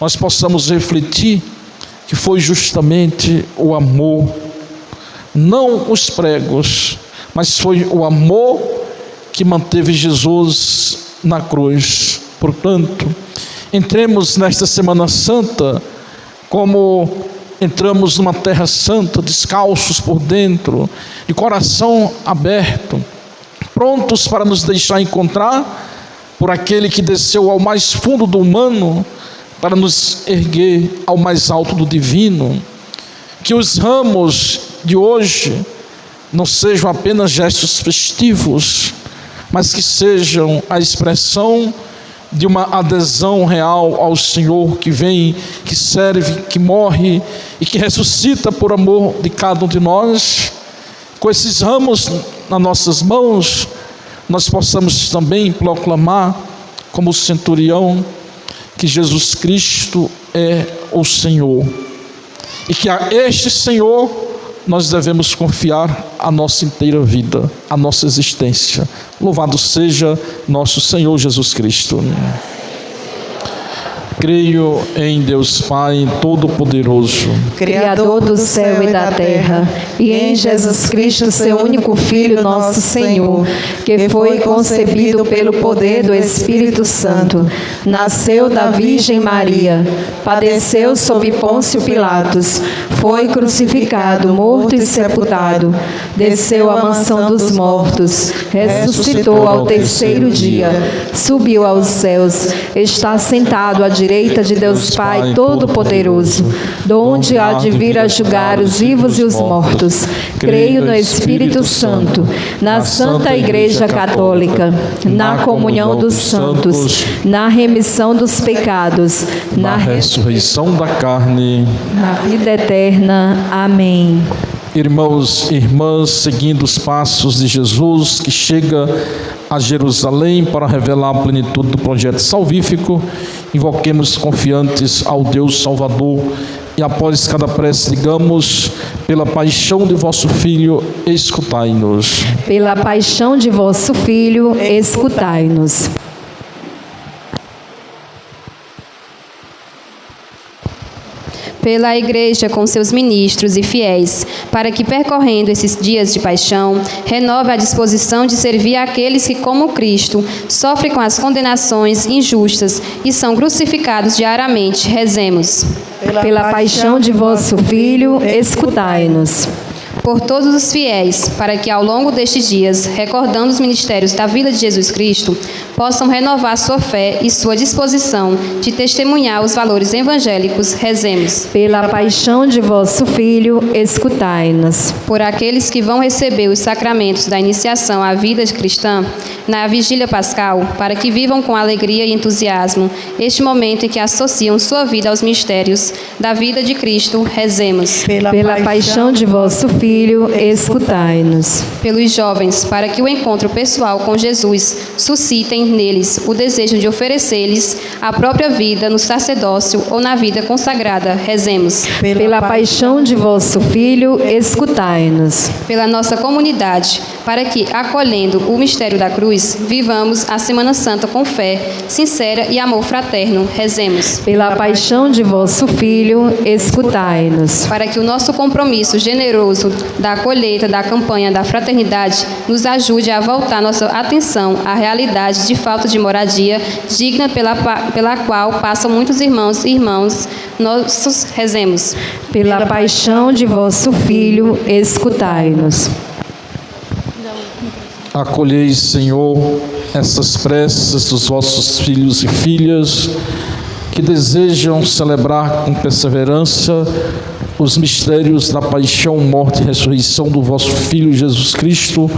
nós possamos refletir que foi justamente o amor, não os pregos, mas foi o amor que manteve Jesus na cruz. Portanto, entremos nesta Semana Santa como entramos numa terra santa, descalços por dentro, de coração aberto, prontos para nos deixar encontrar por aquele que desceu ao mais fundo do humano para nos erguer ao mais alto do divino. Que os ramos de hoje não sejam apenas gestos festivos, mas que sejam a expressão de uma adesão real ao Senhor, que vem, que serve, que morre e que ressuscita por amor de cada um de nós. Com esses ramos nas nossas mãos, nós possamos também proclamar, como o centurião, que Jesus Cristo é o Senhor, e que a este Senhor nós devemos confiar a nossa inteira vida, a nossa existência. Louvado seja nosso Senhor Jesus Cristo. Creio em Deus Pai Todo-Poderoso, Criador do céu e da terra, e em Jesus Cristo, seu único Filho, nosso Senhor, que foi concebido pelo poder do Espírito Santo, nasceu da Virgem Maria, padeceu sob Pôncio Pilatos, foi crucificado, morto e sepultado, desceu à mansão dos mortos, ressuscitou ao terceiro dia, subiu aos céus, está sentado à direita de Deus Pai Todo-Poderoso, donde há de vir a julgar os vivos e os mortos. Creio no Espírito Santo, na Santa Igreja Católica, na comunhão dos santos, na remissão dos pecados, na ressurreição da carne, na vida eterna. Amém. Irmãos e irmãs, seguindo os passos de Jesus, que chega a Jerusalém para revelar a plenitude do projeto salvífico, invoquemos confiantes ao Deus Salvador, e após cada prece digamos: pela paixão de vosso Filho, escutai-nos. Pela paixão de vosso Filho, escutai-nos. Pela Igreja com seus ministros e fiéis, para que, percorrendo esses dias de paixão, renove a disposição de servir àqueles que, como Cristo, sofrem com as condenações injustas e são crucificados diariamente. Rezemos. Pela paixão de vosso Filho, escutai-nos. Por todos os fiéis, para que ao longo destes dias, recordando os ministérios da vida de Jesus Cristo, possam renovar sua fé e sua disposição de testemunhar os valores evangélicos. Rezemos. Pela paixão de vosso Filho, escutai-nos. Por aqueles que vão receber os sacramentos da iniciação à vida cristã na vigília pascal, para que vivam com alegria e entusiasmo este momento em que associam sua vida aos mistérios da vida de Cristo. Rezemos. Pela paixão de vosso Filho, escutai-nos. Pelos jovens, para que o encontro pessoal com Jesus suscitem neles o desejo de oferecer-lhes a própria vida no sacerdócio ou na vida consagrada. Rezemos. Pela paixão de vosso Filho, escutai-nos. Pela nossa comunidade, para que, acolhendo o mistério da cruz, vivamos a Semana Santa com fé sincera e amor fraterno. Rezemos. Pela paixão de vosso Filho, escutai-nos. Para que o nosso compromisso generoso da colheita da campanha da fraternidade nos ajude a voltar nossa atenção à realidade de falta de moradia digna pela qual passam muitos irmãos e irmãs nossos. Rezemos. Pela paixão de vosso Filho, escutai-nos. Acolhei, Senhor, essas preces dos vossos filhos e filhas que desejam celebrar com perseverança os mistérios da paixão, morte e ressurreição do vosso Filho Jesus Cristo,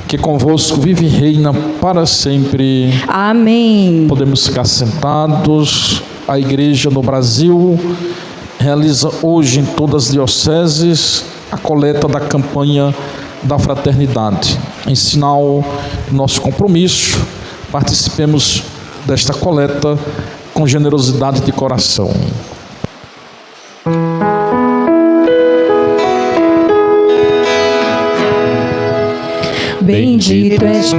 que convosco vive e reina para sempre. Amém. Podemos ficar sentados. A Igreja no Brasil realiza hoje em todas as dioceses a coleta da campanha da fraternidade. Em sinal do nosso compromisso, participemos desta coleta com generosidade de coração. Bendito és tu,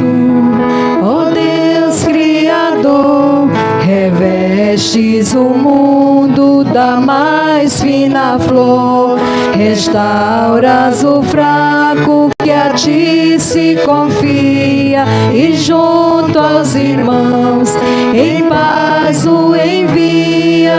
ó Deus Criador, revestes o mundo da mais fina flor, restauras o fraco que a ti se confia, e junto aos irmãos em paz o envias.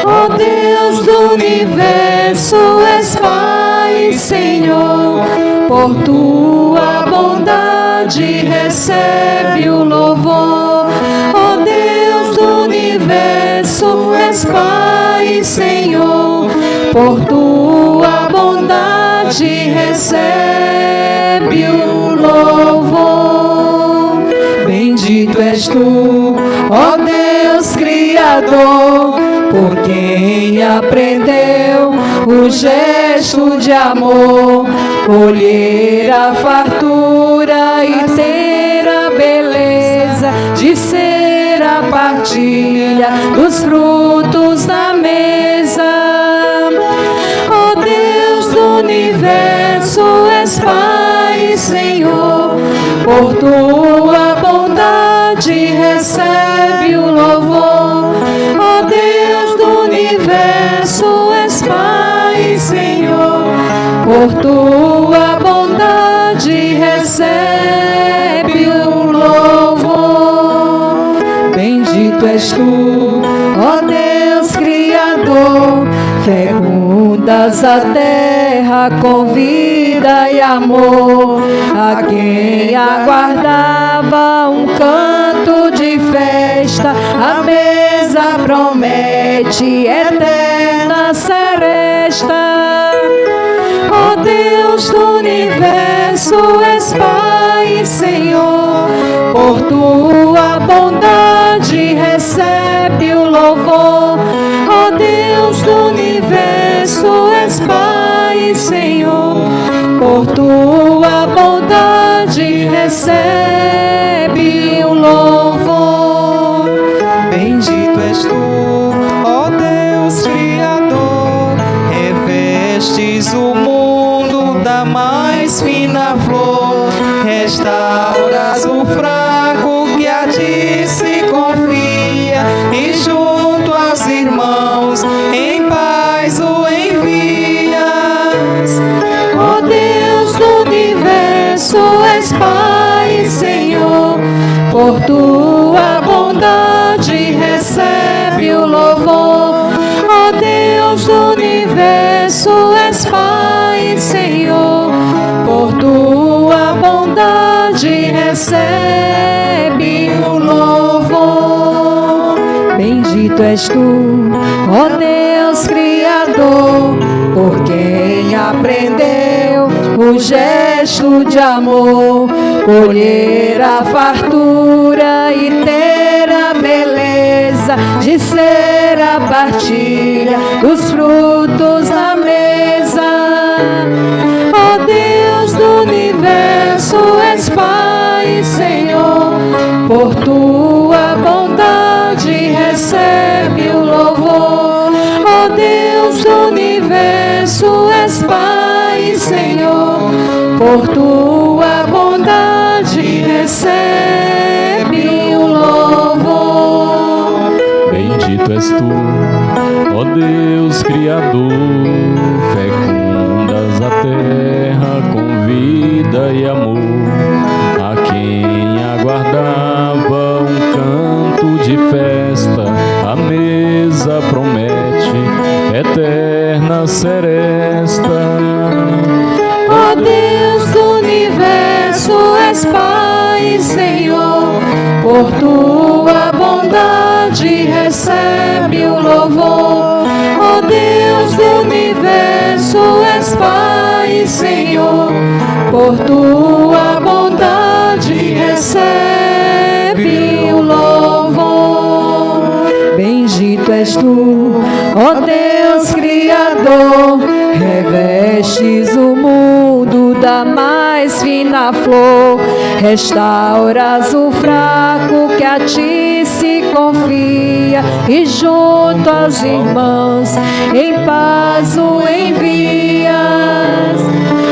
Ó Deus do universo, és Pai e Senhor, por tua bondade recebe o louvor. Ó Deus do universo, és Pai e Senhor, por tua bondade recebe o louvor. Bendito és tu, ó Deus Criador, por quem aprendeu o gesto de amor, colher a fartura e ter a beleza de ser a partilha dos frutos da mesa. Ó Deus do universo, és Pai e Senhor, por tua bondade recebe o louvor. Ó Deus do universo, és Pai e Senhor, por tua bondade recebe o louvor. Bendito és tu, ó Deus Criador, fecundas a terra com vida e amor, a quem aguardava um canto de festa, a mesa promete eterna seresta. Ó Deus do universo, és Pai e Senhor, por tua bondade recebe o louvor. Ó Deus do universo, és Pai e Senhor, por tua bondade recebe o louvor. Bendito és tu, ó Deus Criador, revestes o mundo da mais fina flor, restauras o fraco que a ti se confia, e junto aos irmãos em paz o envias. Ó Deus do universo, és Pai e Senhor, por tua bondade recebe o louvor. Ó Deus do universo, és Pai e Senhor, por tua bondade recebe o louvor. Bendito és tu, ó Deus Criador, por quem aprendeu o gesto de amor, colher a fartura e ter a beleza de ser a partilha dos frutos da mesa. Ó Deus do universo, és Pai e Senhor, por tua bondade recebe o louvor. Ó Deus do universo, és Pai e Senhor, por tua bondade recebe o louvor. Bendito és tu, ó Deus Criador, fecundas a terra com vida e amor. A quem aguardava um canto de festa, a mesa promete eterna seresta. Ó Deus do universo, és Pai e Senhor, por tua bondade recebe o louvor. Ó Deus do universo, és Pai e Senhor, por tua bondade recebe o louvor. Bendito és tu, ó Deus Criador, revestes o mundo da mais fina flor, restauras o fraco que a ti se confia, e junto aos irmãos em paz o envias.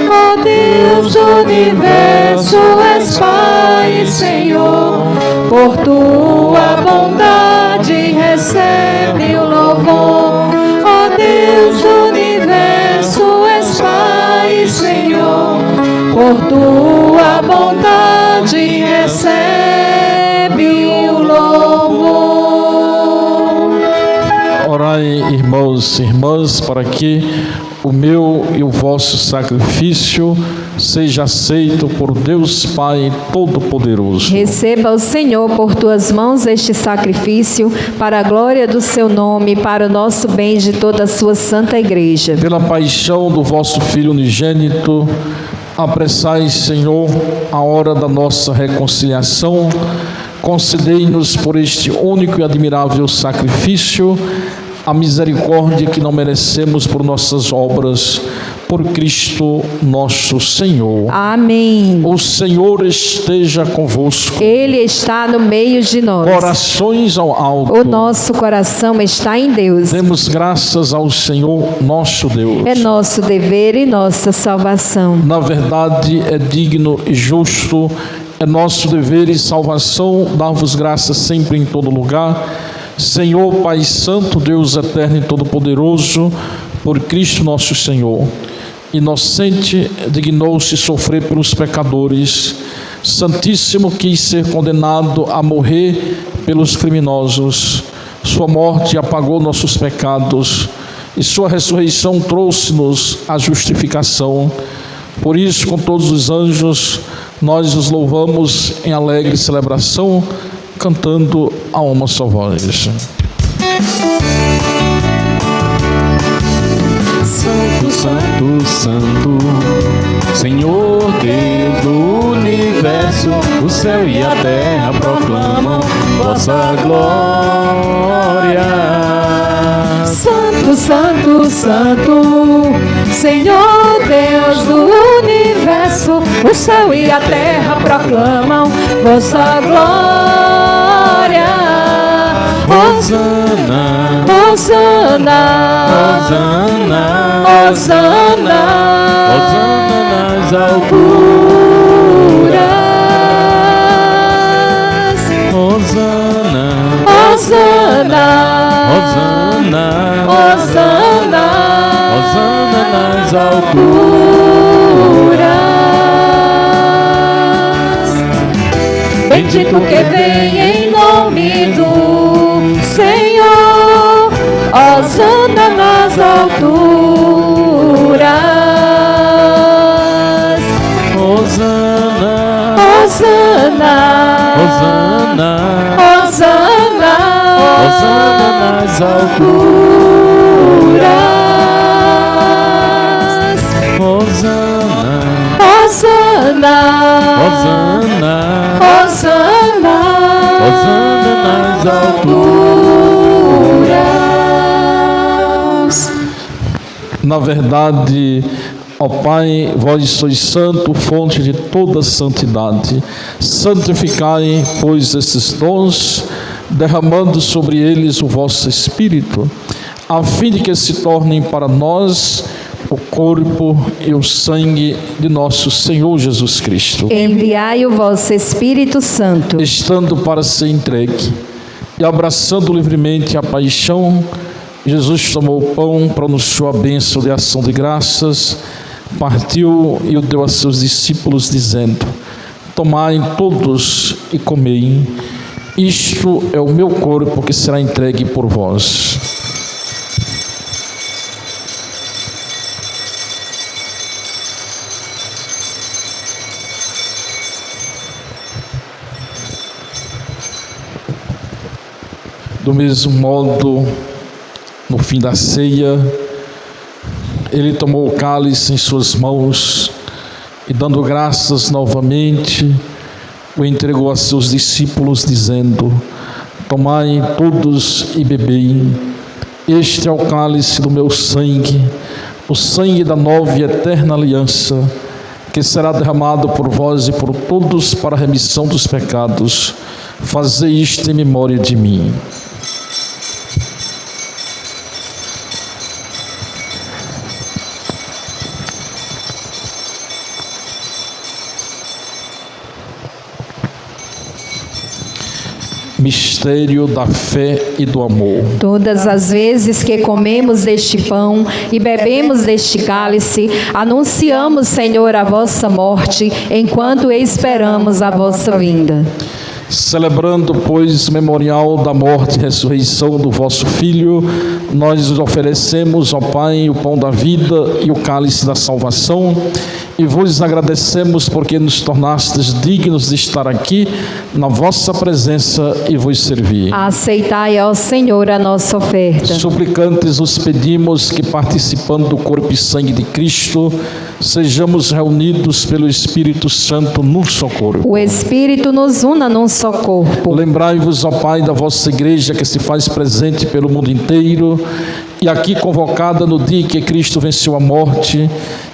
Ó Deus do universo, és Pai e Senhor, por tua bondade recebe o louvor. Ó Deus do universo, és Pai e Senhor, por tua bondade recebe o louvor. Orai, irmãos e irmãs, para que o meu e o vosso sacrifício seja aceito por Deus Pai Todo-Poderoso. Receba o Senhor por tuas mãos este sacrifício, para a glória do seu nome, para o nosso bem de toda a sua santa igreja. Pela paixão do vosso Filho unigênito, apressai, Senhor, a hora da nossa reconciliação. Concedei-nos por este único e admirável sacrifício a misericórdia que não merecemos por nossas obras, por Cristo nosso Senhor. Amém. O Senhor esteja convosco. Ele está no meio de nós. Corações ao alto. O nosso coração está em Deus. Demos graças ao Senhor nosso Deus. É nosso dever e nossa salvação. Na verdade, é digno e justo, é nosso dever e salvação dar-vos graças sempre em todo lugar, Senhor Pai Santo, Deus eterno e todo-poderoso, por Cristo nosso Senhor. Inocente, dignou-se sofrer pelos pecadores. Santíssimo, quis ser condenado a morrer pelos criminosos. Sua morte apagou nossos pecados e sua ressurreição trouxe-nos a justificação. Por isso, com todos os anjos, nós os louvamos em alegre celebração, cantando a uma só voz. Santo, Santo, Santo, Senhor Deus do universo, o céu e a terra proclamam vossa glória. Santo, Santo, Santo, Senhor Deus do universo, o céu e a terra proclamam vossa glória. Hosana, Hosana, Hosana, Hosana, Hosana nas alturas. Hosana, Hosana, Hosana, Hosana, Hosana nas alturas. Bendito que vem em nome do Senhor, Hosana nas alturas. Hosana, Hosana, Hosana, Hosana, Hosana nas alturas. Hosana, Hosana, Hosana, Hosana, Hosana nas alturas. Na verdade, ó Pai, vós sois santo, fonte de toda santidade. Santificai, pois, esses dons, derramando sobre eles o vosso Espírito, a fim de que se tornem para nós o corpo e o sangue de nosso Senhor Jesus Cristo. Enviai o vosso Espírito Santo. Estando para ser entregue e abraçando livremente a paixão, Jesus tomou o pão, pronunciou a bênção de ação de graças, partiu e o deu a seus discípulos, dizendo: tomai todos e comei, isto é o meu corpo que será entregue por vós. Do mesmo modo, no fim da ceia, ele tomou o cálice em suas mãos e, dando graças novamente, o entregou a seus discípulos, dizendo: tomai todos e bebei, este é o cálice do meu sangue, o sangue da nova e eterna aliança, que será derramado por vós e por todos para a remissão dos pecados. Fazei isto em memória de mim. Mistério da fé e do amor. Todas as vezes que comemos deste pão e bebemos deste cálice, anunciamos, Senhor, a vossa morte, enquanto esperamos a vossa vinda. Celebrando, pois, o memorial da morte e ressurreição do vosso Filho, nós os oferecemos, ó Pai, o pão da vida e o cálice da salvação, e vos agradecemos porque nos tornastes dignos de estar aqui na vossa presença e vos servir. Aceitai, ó Senhor, a nossa oferta. Suplicantes os pedimos que, participando do corpo e sangue de Cristo, sejamos reunidos pelo Espírito Santo num só corpo. O Espírito nos una num só corpo. Lembrai-vos, ó Pai, da vossa igreja que se faz presente pelo mundo inteiro e aqui convocada no dia em que Cristo venceu a morte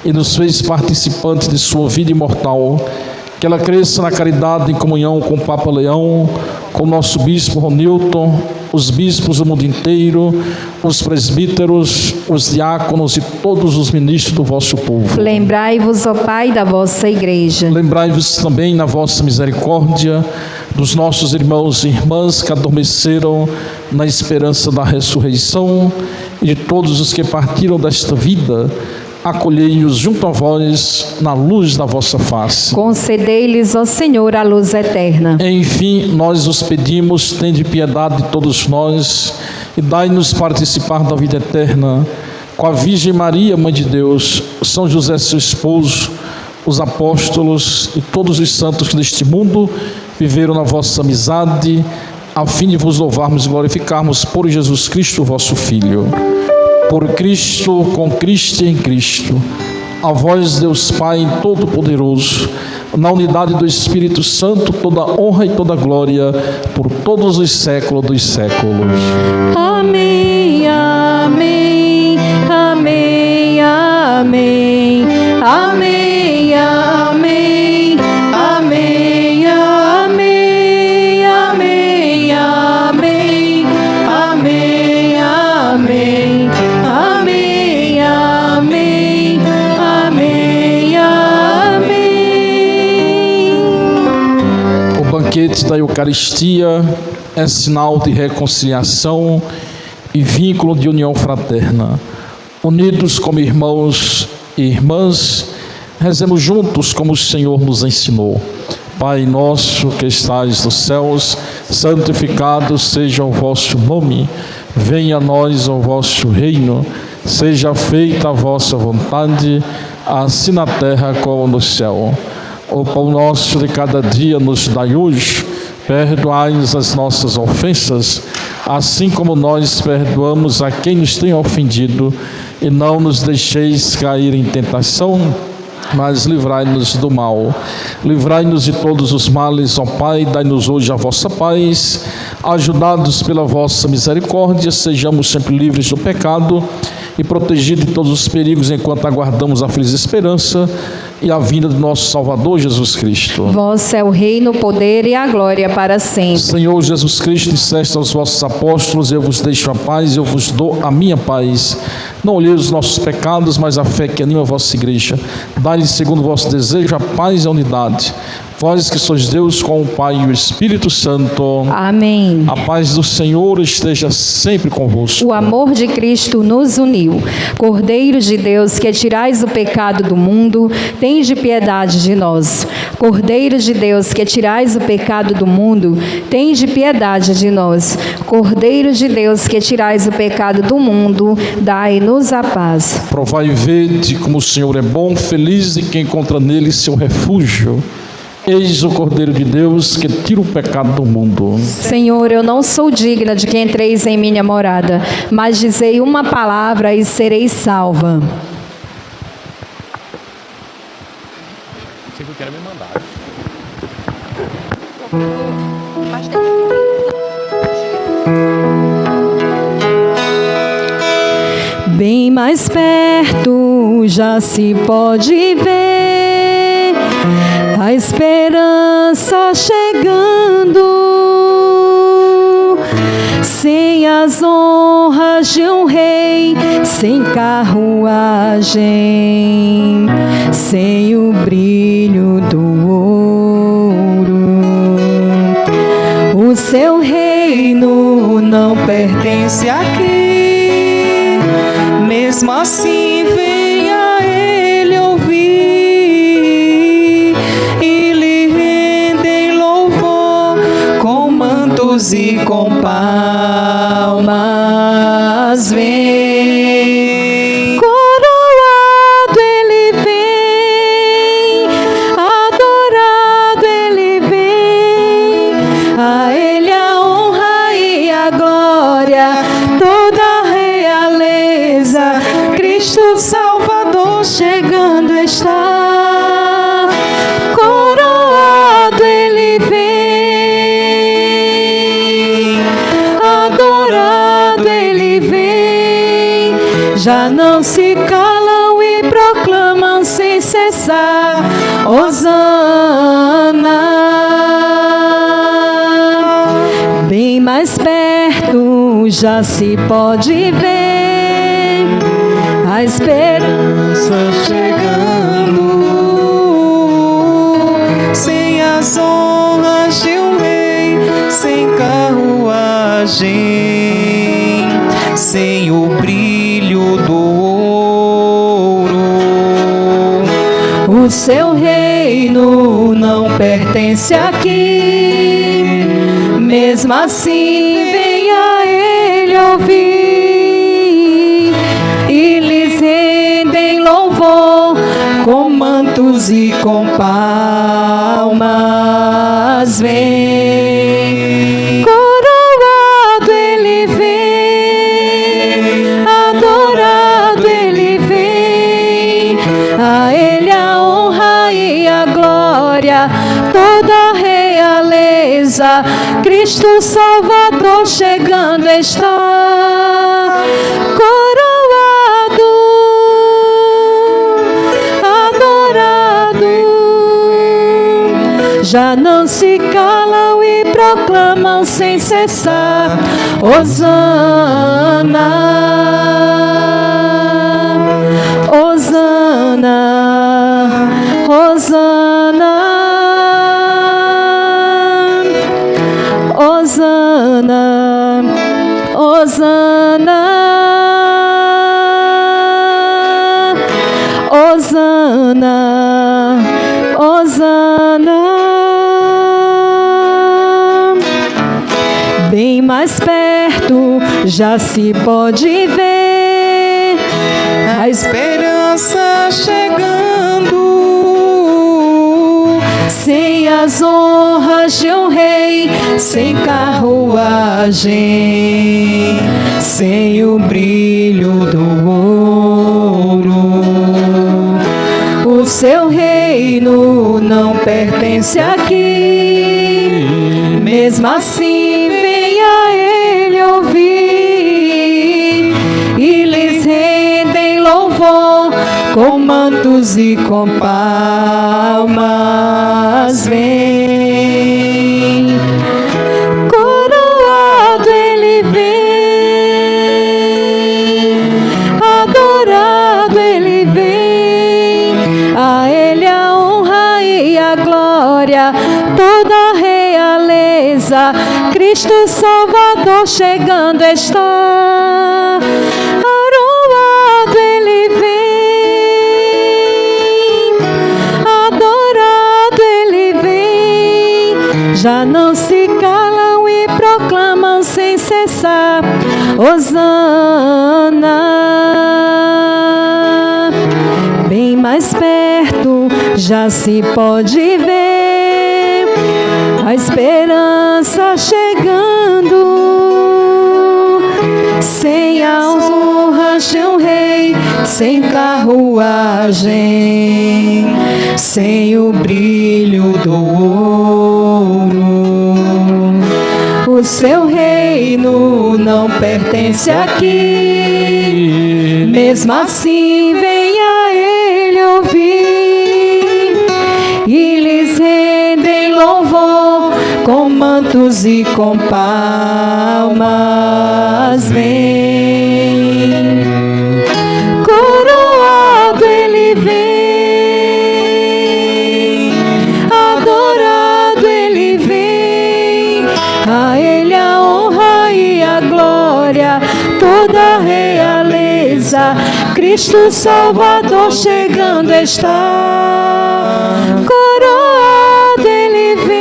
e nos fez participantes de sua vida imortal. Que ela cresça na caridade em comunhão com o Papa Leão, com o nosso Bispo Ronilton, os bispos do mundo inteiro, os presbíteros, os diáconos e todos os ministros do vosso povo. Lembrai-vos, ó Pai, da vossa igreja. Lembrai-vos também, na vossa misericórdia, dos nossos irmãos e irmãs que adormeceram na esperança da ressurreição e de todos os que partiram desta vida. Acolhei-os junto a vós na luz da vossa face. Concedei-lhes, ó Senhor, a luz eterna. Enfim, nós os pedimos, tende piedade de todos nós e dai-nos participar da vida eterna. Com a Virgem Maria, Mãe de Deus, São José, seu esposo, os apóstolos e todos os santos que neste mundo viveram na vossa amizade, a fim de vos louvarmos e glorificarmos por Jesus Cristo, vosso Filho. Por Cristo, com Cristo e em Cristo, a vós, Deus Pai Todo-Poderoso, na unidade do Espírito Santo, toda honra e toda glória, por todos os séculos dos séculos. Amém, amém, amém, amém, amém, amém, amém, amém, amém, amém, amém, amém. Amém, amém, amém, amém. O banquete da Eucaristia é sinal de reconciliação e vínculo de união fraterna. Unidos como irmãos e irmãs, rezemos juntos como o Senhor nos ensinou. Pai nosso que estais nos céus, santificado seja o vosso nome. Venha a nós o vosso reino, seja feita a vossa vontade, assim na terra como no céu. O pão nosso de cada dia nos dai hoje, perdoai-nos as nossas ofensas, assim como nós perdoamos a quem nos tem ofendido, e não nos deixeis cair em tentação, mas livrai-nos do mal. Livrai-nos de todos os males, ó Pai, dai-nos hoje a vossa paz. Ajudados pela vossa misericórdia, sejamos sempre livres do pecado e protegidos de todos os perigos enquanto aguardamos a feliz esperança e a vinda do nosso Salvador Jesus Cristo. Vosso é o reino, o poder e a glória para sempre. Senhor Jesus Cristo, disseste aos vossos apóstolos: eu vos deixo a paz, eu vos dou a minha paz. Não olheis os nossos pecados, mas a fé que anima a vossa igreja. Dai-lhe, segundo o vosso desejo, a paz e a unidade. Vós que sois Deus com o Pai e o Espírito Santo. Amém. A paz do Senhor esteja sempre convosco. O amor de Cristo nos uniu. Cordeiro de Deus, que tirais o pecado do mundo, tende piedade de nós. Cordeiro de Deus, que tirais o pecado do mundo, tende piedade de nós. Cordeiro de Deus, que tirais o pecado do mundo, dai-nos a paz. Provai e vede como o Senhor é bom, feliz e quem encontra nele seu refúgio. Eis o Cordeiro de Deus que tira o pecado do mundo. Senhor, eu não sou digna de que entreis em minha morada, mas dizei uma palavra e serei salva. Você que quer me mandar. Bem mais perto já se pode ver a esperança chegando, sem as honras de um rei, sem carruagem, sem o brilho do ouro. O seu reino não pertence aqui, mesmo assim vem a ele ouvir e lhe rendem louvor com mantos e com palmas. Vem coroado, ele vem adorado, ele vem, a ele a honra e a glória, toda a realeza. Cristo Salvador chegando está, coroado ele vem, adorado ele vem, já não se calam e proclamam sem cessar, Hosana. Bem mais perto já se pode ver a esperança chegando, sem as honras de um rei, sem carruagem, sem o brilho do ouro. O seu reino não pertence aqui, mesmo assim vem a ele ouvir e lhes rendem louvor com mantos e com palmas. Vem coroado ele vem, adorado ele vem, a ele a honra e a glória, toda a realeza. Cristo Salvador chegando está, coroado, adorado, já não se calam e proclamam sem cessar, Hosana, Hosana, Hosana, Hosana, Hosana, Hosana, Hosana. Bem mais perto já se pode ver a esperança chegando, sem as honras de um rei, sem carruagem, sem o brilho do ouro. O seu reino não pertence aqui, mesmo assim vem a ele ouvir e lhes rendem louvor com mantos e com palmas vem. Coroado ele vem, adorado ele vem, a ele a honra e a glória, toda a realeza, Cristo Salvador chegando está. Coroado ele vem, adorado ele vem, já não se calam e proclamam sem cessar, Hosana. Bem mais perto já se pode ver a esperança chegando, sem as honras de um rei, sem carruagem, sem o brilho do ouro. O seu reino não pertence aqui, mesmo assim venha ele ouvir e lhes rendem louvor com mantos e com palmas vem. Coroado ele vem, adorado ele vem, a ele a honra e a glória, toda a realeza, Cristo Salvador chegando está. Coroado ele vem,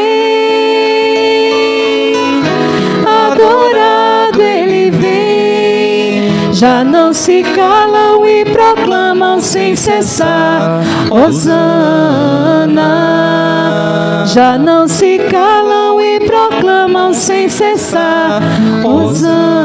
adorado ele vem, já não se calam e proclamam sem cessar, Hosana. Já não se calam e proclamam sem cessar, Hosana.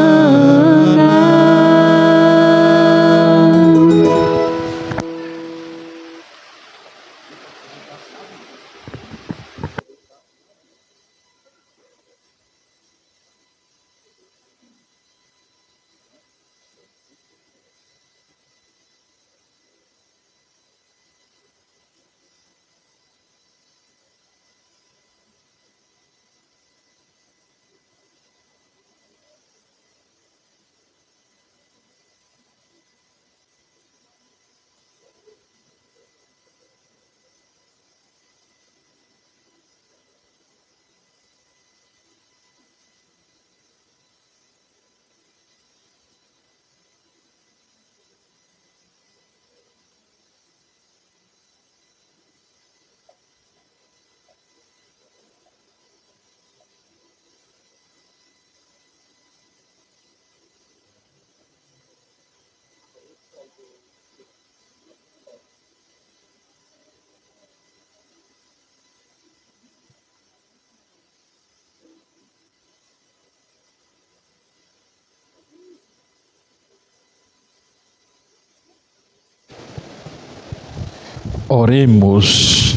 Oremos.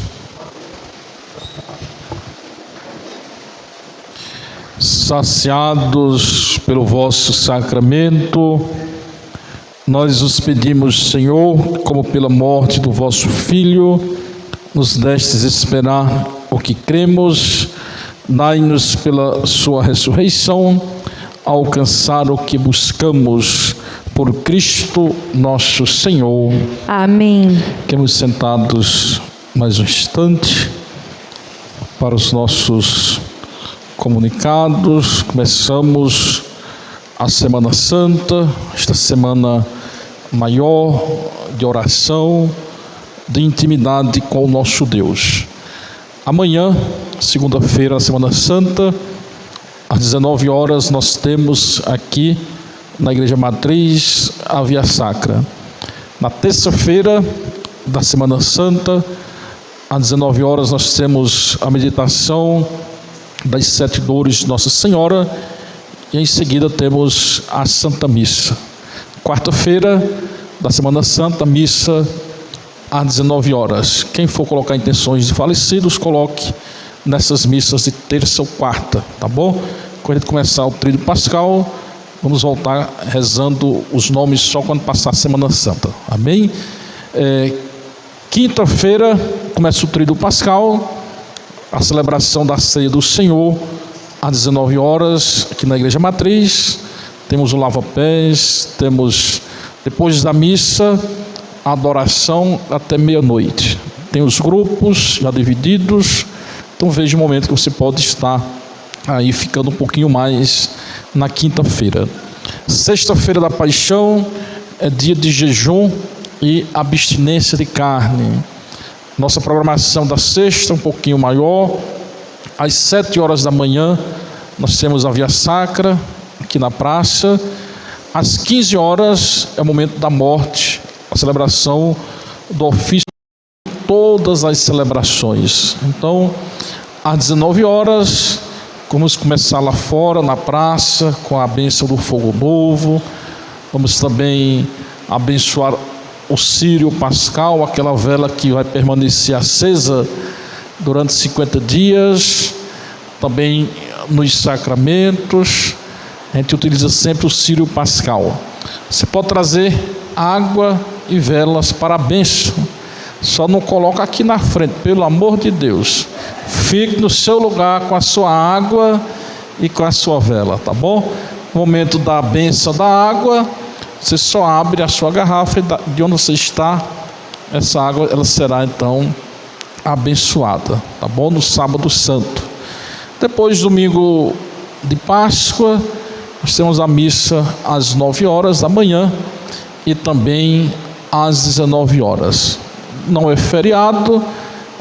Saciados pelo vosso sacramento, nós os pedimos, Senhor, como pela morte do vosso Filho, nos destes esperar o que cremos, dai-nos pela sua ressurreição, alcançar o que buscamos, por Cristo nosso Senhor. Amém. Fiquemos sentados mais um instante para os nossos comunicados. Começamos a Semana Santa, esta semana maior de oração, de intimidade com o nosso Deus. Amanhã, segunda-feira, Semana Santa, às 19 horas, nós temos aqui na Igreja Matriz a Via Sacra. Na terça-feira da Semana Santa, às 19 horas, nós temos a meditação das 7 dores de Nossa Senhora e em seguida temos a Santa Missa. Quarta-feira da Semana Santa, missa às 19 horas. Quem for colocar intenções de falecidos, coloque nessas missas de terça ou quarta, tá bom? Quando a gente começar o tríduo pascal, vamos voltar rezando os nomes só quando passar a Semana Santa. Amém? Quinta-feira começa o Tríduo Pascal, a celebração da Ceia do Senhor, às 19 horas, aqui na Igreja Matriz. Temos o lava-pés, temos, depois da missa, a adoração até meia-noite. Tem os grupos já divididos, então veja o momento que você pode estar aí ficando um pouquinho mais na quinta-feira. Sexta-feira da Paixão é dia de jejum e abstinência de carne. Nossa programação da sexta um pouquinho maior. Às 7 horas da manhã nós temos a Via Sacra aqui na praça. Às 15 horas é o momento da morte, a celebração do ofício de todas as celebrações. Então, às 19 horas, vamos começar lá fora, na praça, com a bênção do fogo novo. Vamos também abençoar o círio pascal, aquela vela que vai permanecer acesa durante 50 dias. Também nos sacramentos, a gente utiliza sempre o círio pascal. Você pode trazer água e velas para a bênção. Só não coloca aqui na frente, pelo amor de Deus. Fique no seu lugar com a sua água e com a sua vela, tá bom? No momento da bênção da água, você só abre a sua garrafa e de onde você está, essa água ela será então abençoada, tá bom? No sábado santo. Depois, domingo de Páscoa, nós temos a missa às 9 horas da manhã e também às 19 horas. Não é feriado,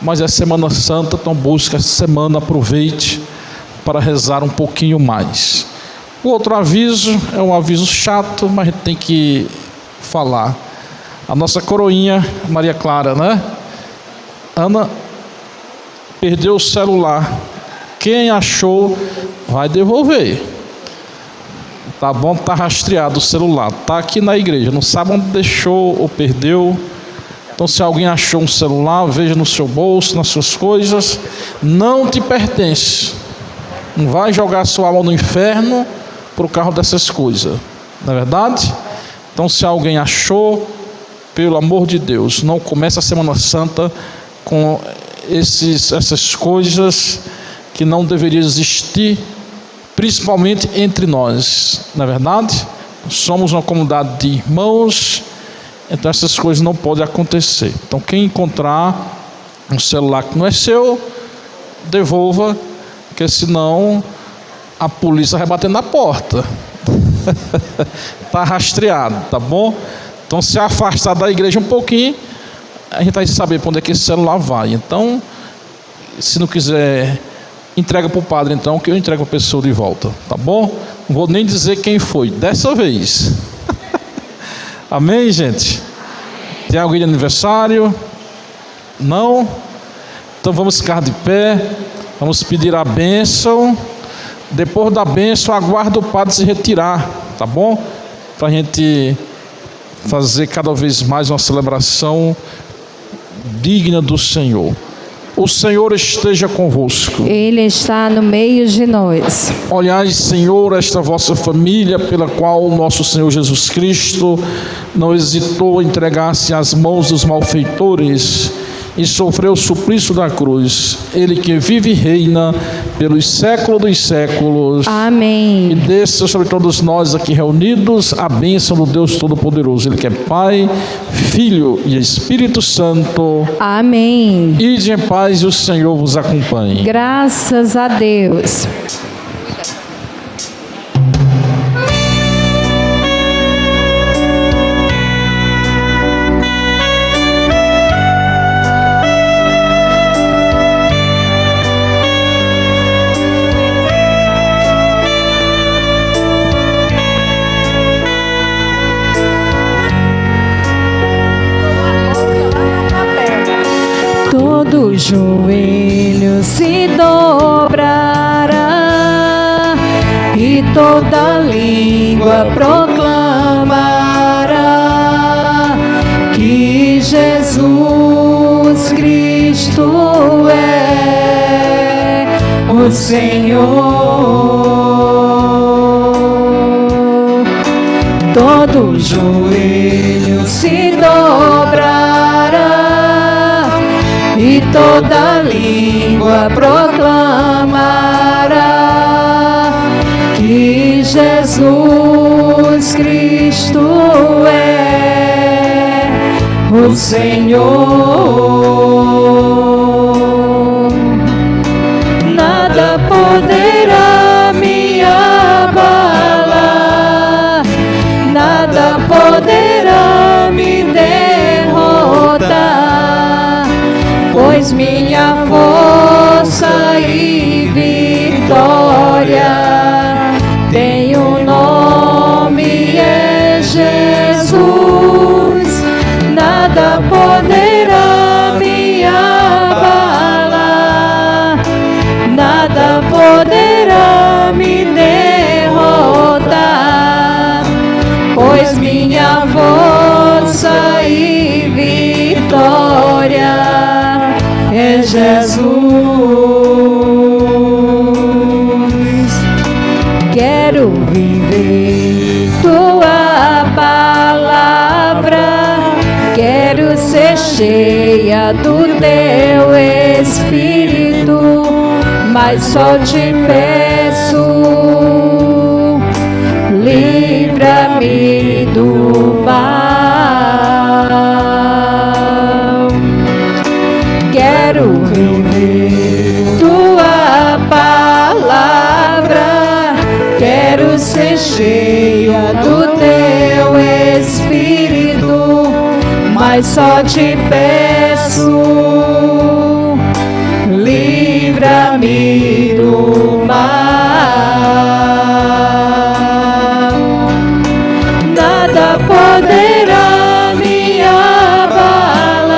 mas é Semana Santa, então busca essa semana, aproveite para rezar um pouquinho mais. O outro aviso é um aviso chato, mas a gente tem que falar. A nossa coroinha, Maria Clara, né? Ana perdeu o celular. Quem achou, vai devolver. Tá bom? Tá rastreado o celular. Tá aqui na igreja. Não sabe onde deixou ou perdeu. Então, se alguém achou um celular, veja no seu bolso, nas suas coisas. Não te pertence. Não vai jogar sua alma no inferno por causa dessas coisas. Não é verdade? Então, se alguém achou, pelo amor de Deus, não comece a Semana Santa com essas coisas que não deveriam existir, principalmente entre nós. Não é verdade? Somos uma comunidade de irmãos, então essas coisas não podem acontecer. Então, quem encontrar um celular que não é seu, devolva, porque senão a polícia vai bater na porta. Está rastreado, tá bom? Então, se afastar da igreja um pouquinho, a gente vai saber para onde é que esse celular vai. Então, se não quiser, entrega para o padre, então, que eu entrego a pessoa de volta, tá bom? Não vou nem dizer quem foi, dessa vez. Amém, gente? Tem alguém de aniversário? Não? Então vamos ficar de pé, vamos pedir a bênção. Depois da bênção, aguarda o padre se retirar, tá bom? Para a gente fazer cada vez mais uma celebração digna do Senhor. O Senhor esteja convosco. Ele está no meio de nós. Olhai, Senhor, esta vossa família, pela qual o nosso Senhor Jesus Cristo não hesitou em entregar-se às mãos dos malfeitores e sofreu o suplício da cruz. Ele que vive e reina pelos séculos dos séculos. Amém. E desça sobre todos nós aqui reunidos a bênção do Deus Todo-Poderoso. Ele que é Pai, Filho e Espírito Santo. Amém. Ide em paz e o Senhor vos acompanhe. Graças a Deus. Todo joelho se dobrará e toda língua proclamará que Jesus Cristo é o Senhor. Todo joelho se dobrará e toda língua proclamará que Jesus Cristo é o Senhor. Nada poderá me abalar, nada poderá me derrotar, pois minha força e vitória tem um nome, é Jesus. Nada poderá me abalar, nada poderá me derrotar, pois minha força e vitória é Jesus. Quero viver tua palavra, quero ser cheia do teu Espírito, mas só te peço, livra-me do mal. Quero viver tua palavra, quero ser cheia do teu Espírito, mas só te peço, livra-me do mal. Nada poderá me abalar,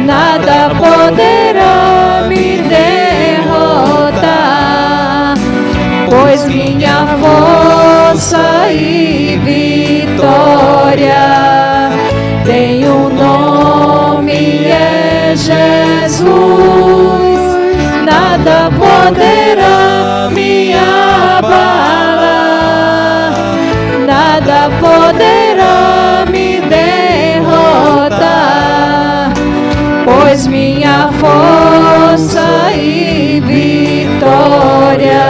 nada poderá me derrotar, pois minha força e vitória tem um nome, é Jesus. Nada poderá me abalar, nada poderá me derrotar, pois minha força e vitória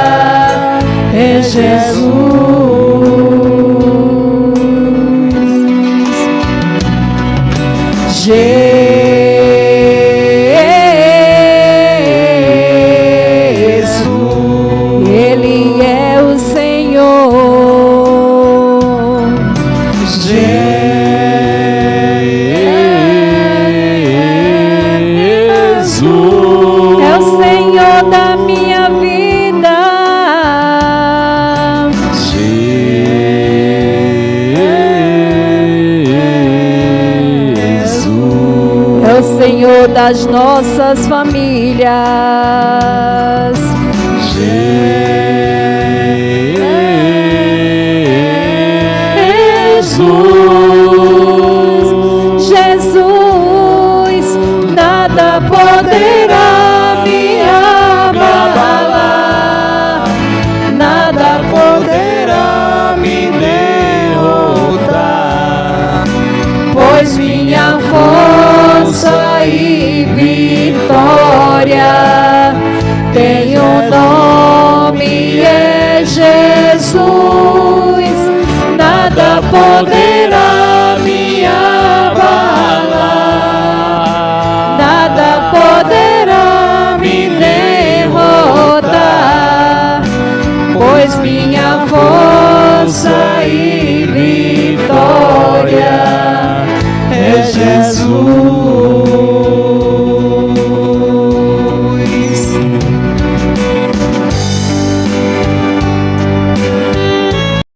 é Jesus. Jesus, Ele é o Senhor. Jesus é o Senhor da minha vida. É o Senhor das nossas famílias. Jesus, Jesus, nada poderá me abalar, nada poderá me derrotar, pois minha força e vitória tem um nome, é Jesus. Nada poderá me abalar, nada poderá me derrotar, pois minha força